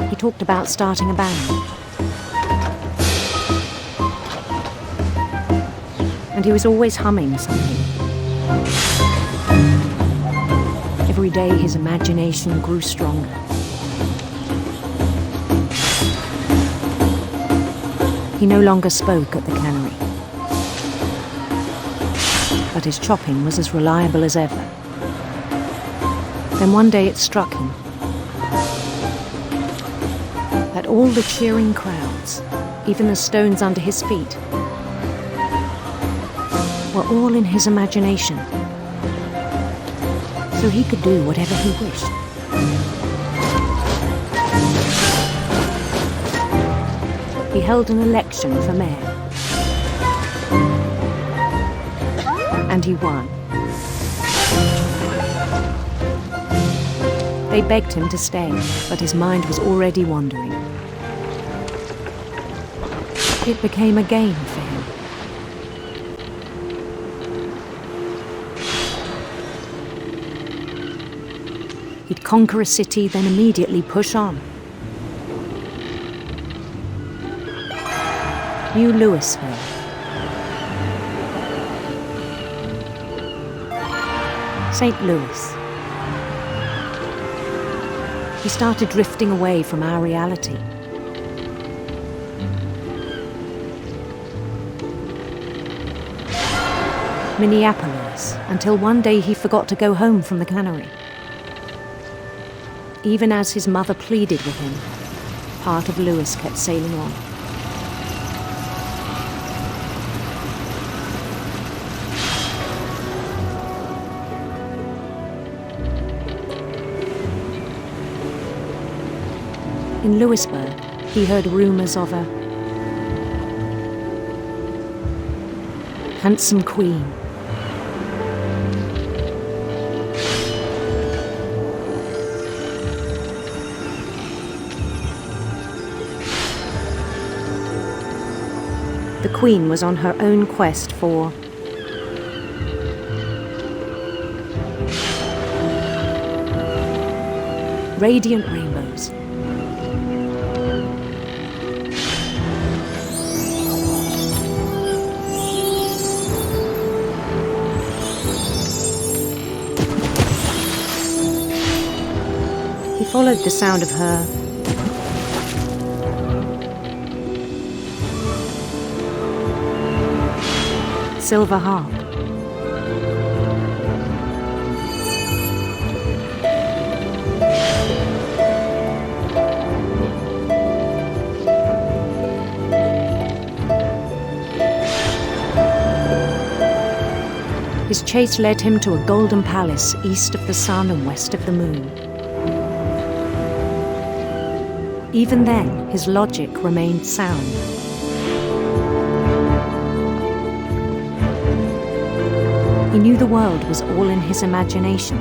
He talked about starting a band. And he was always humming something. Every day his imagination grew stronger. He no longer spoke at the cannery. But his chopping was as reliable as ever. Then one day it struck him that all the cheering crowds, even the stones under his feet, were all in his imagination, so he could do whatever he wished. He held an election for mayor, and he won. They begged him to stay, but his mind was already wandering. It became a game for him. He'd conquer a city, then immediately push on. New Louisville. St. Louis. He started drifting away from our reality. Minneapolis, until one day he forgot to go home from the cannery. Even as his mother pleaded with him, part of Lewis kept sailing on. In Louisburg, he heard rumors of a handsome queen. The queen was on her own quest for radiant rainbows. He followed the sound of her silver harp. His chase led him to a golden palace east of the sun and west of the moon. Even then, his logic remained sound. He knew the world was all in his imagination.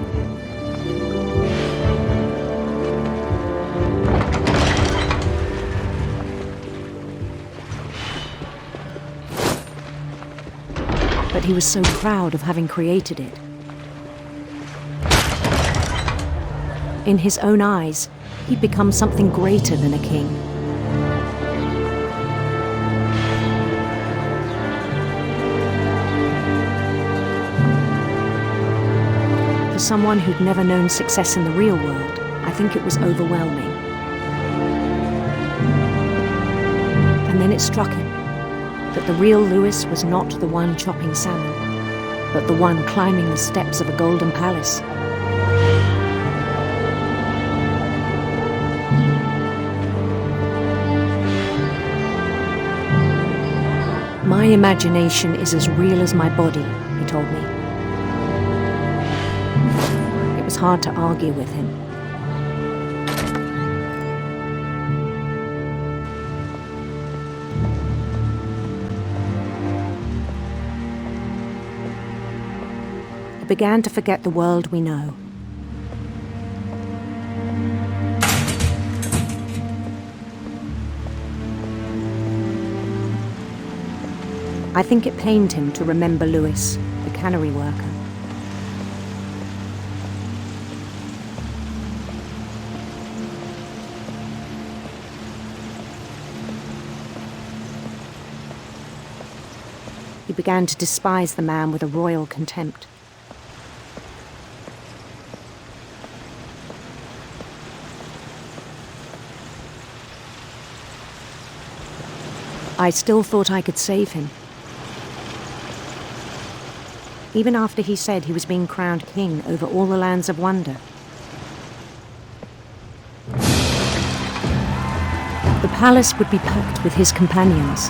But he was so proud of having created it. In his own eyes, he'd become something greater than a king. For someone who'd never known success in the real world, I think it was overwhelming. And then it struck him that the real Louis was not the one chopping salmon, but the one climbing the steps of a golden palace. My imagination is as real as my body, he told me. It was hard to argue with him. I began to forget the world we know. I think it pained him to remember Louis, the cannery worker. He began to despise the man with a royal contempt. I still thought I could save him. Even after he said he was being crowned king over all the lands of wonder. The palace would be packed with his companions.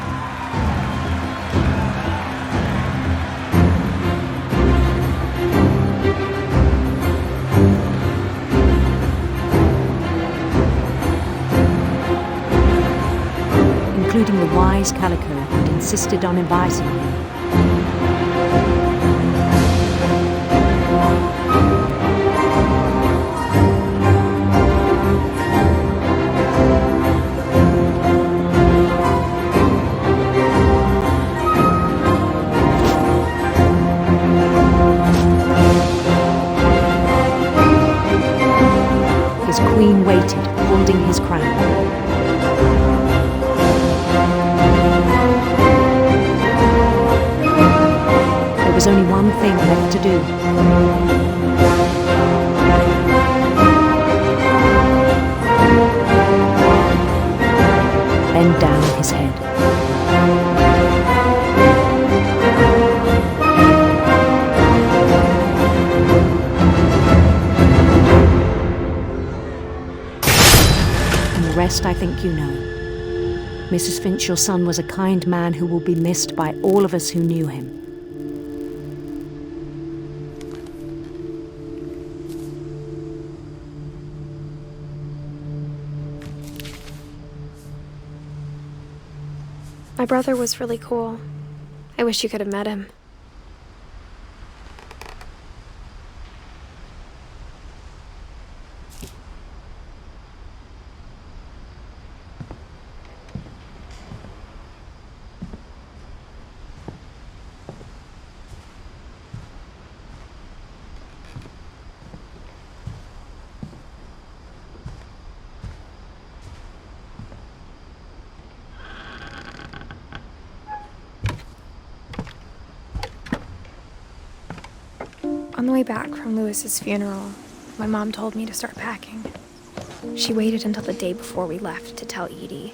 Including the wise Calico who'd insisted on inviting him. His queen waited, holding his crown. There was only one thing left to do. Bend down his head. And the rest I think you know. Mrs. Finch, your son was a kind man who will be missed by all of us who knew him. My brother was really cool. I wish you could have met him. On the way back from Lewis's funeral, my mom told me to start packing. She waited until the day before we left to tell Edie.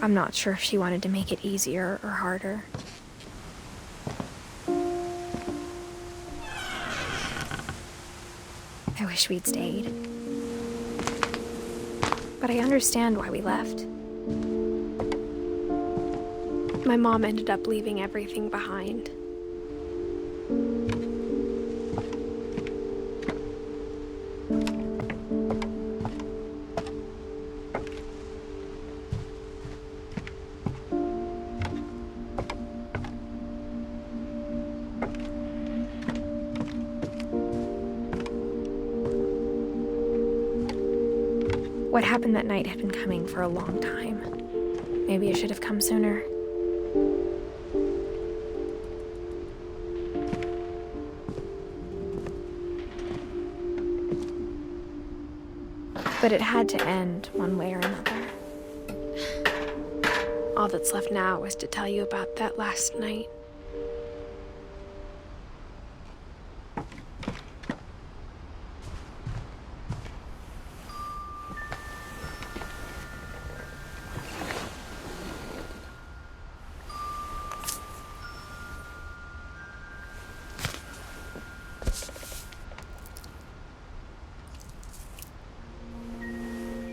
I'm not sure if she wanted to make it easier or harder. I wish we'd stayed. But I understand why we left. My mom ended up leaving everything behind. What happened that night had been coming for a long time. Maybe it should have come sooner. But it had to end one way or another. All that's left now is to tell you about that last night.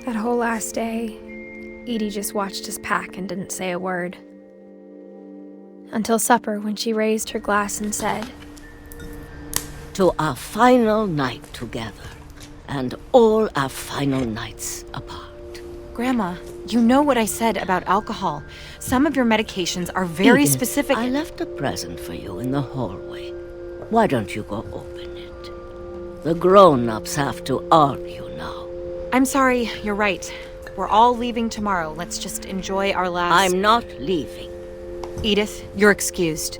That whole last day, Edie just watched us pack and didn't say a word. Until supper, when she raised her glass and said, "To our final night together, and all our final nights apart." Grandma, you know what I said about alcohol. Some of your medications are very Edith, specific. I left a present for you in the hallway. Why don't you go open it? The grown-ups have to argue now. I'm sorry, you're right. We're all leaving tomorrow. Let's just enjoy our last... I'm not leaving. Edith, you're excused.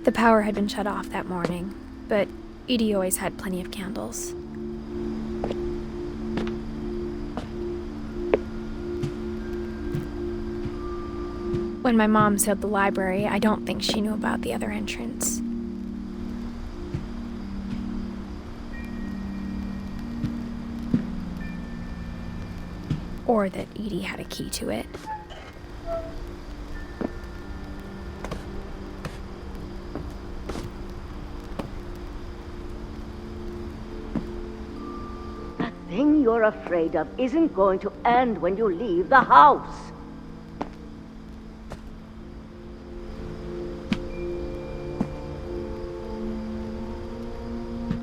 The power had been shut off that morning, but Edie always had plenty of candles. When my mom sealed the library, I don't think she knew about the other entrance. Or that Edie had a key to it. The thing you're afraid of isn't going to end when you leave the house.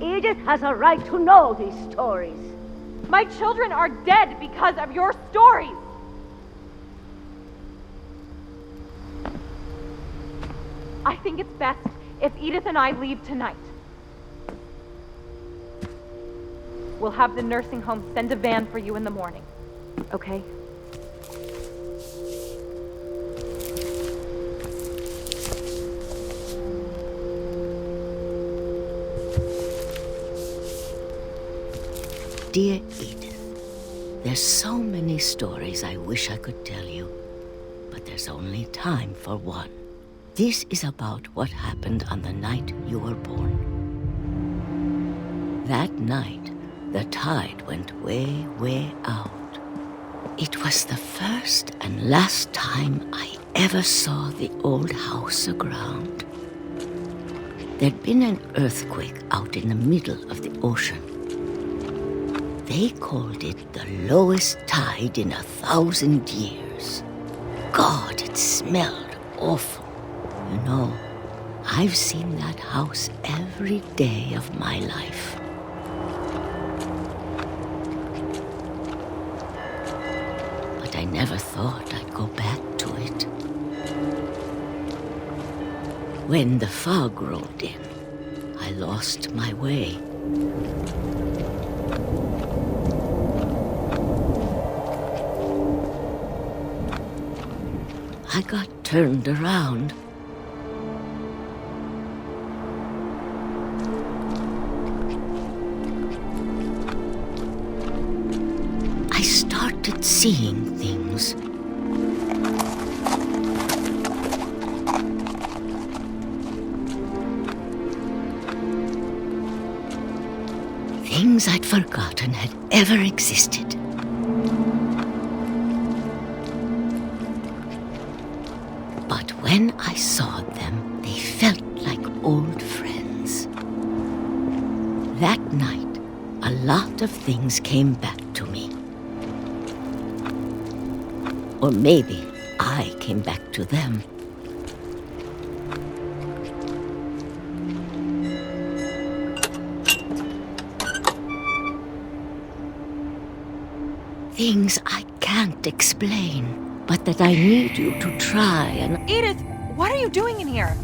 Edith has a right to know these stories. My children are dead because of your stories! I think it's best if Edith and I leave tonight. We'll have the nursing home send a van for you in the morning, okay? Dear Edith, there's so many stories I wish I could tell you, but there's only time for one. This is about what happened on the night you were born. That night, the tide went way, way out. It was the first and last time I ever saw the old house aground. There'd been an earthquake out in the middle of the ocean. They called it the lowest tide in 1,000 years. God, it smelled awful. You know, I've seen that house every day of my life. But I never thought I'd go back to it. When the fog rolled in, I lost my way. I got turned around. I started seeing things. Things I'd forgotten had ever existed. But when I saw them, they felt like old friends. That night, a lot of things came back to me. Or maybe I came back to them. Things I can't explain, but that I need you to try and... Edith, what are you doing in here?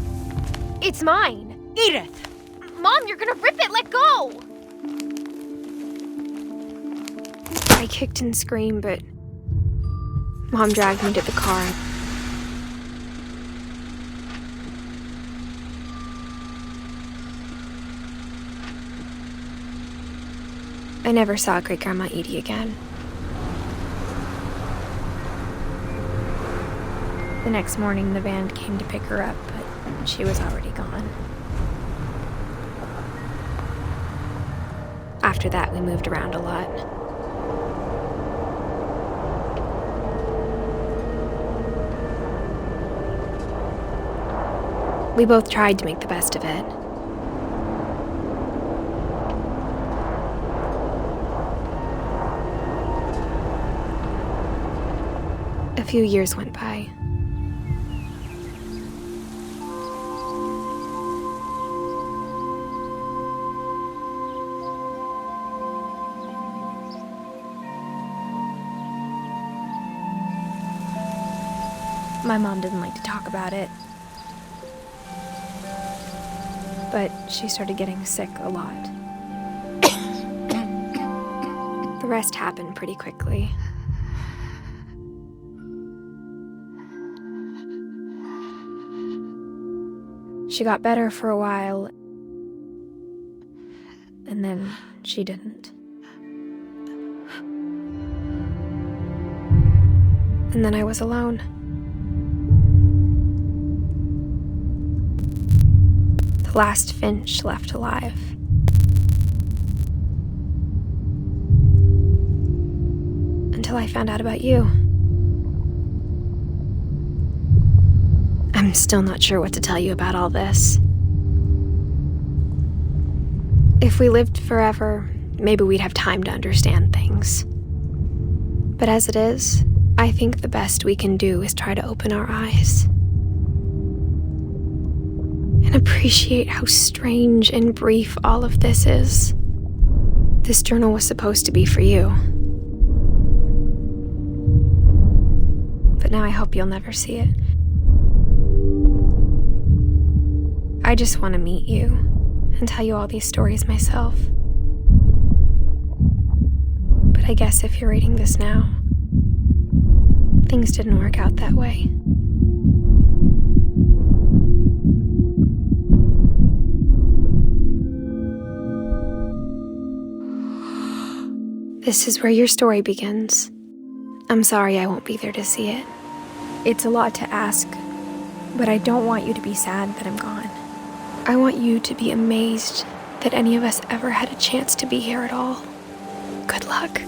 It's mine. Edith! Mom, you're gonna rip it! Let go! I kicked and screamed, but Mom dragged me to the car. I never saw Great-Grandma Edie again. The next morning, the van came to pick her up, but she was already gone. After that, we moved around a lot. We both tried to make the best of it. A few years went by. My mom didn't like to talk about it, but she started getting sick a lot. The rest happened pretty quickly. She got better for a while, and then she didn't. And then I was alone. The last Finch left alive. Until I found out about you. I'm still not sure what to tell you about all this. If we lived forever, maybe we'd have time to understand things. But as it is, I think the best we can do is try to open our eyes. And appreciate how strange and brief all of this is. This journal was supposed to be for you. But now I hope you'll never see it. I just want to meet you and tell you all these stories myself. But I guess if you're reading this now, things didn't work out that way. This is where your story begins. I'm sorry I won't be there to see it. It's a lot to ask, but I don't want you to be sad that I'm gone. I want you to be amazed that any of us ever had a chance to be here at all. Good luck.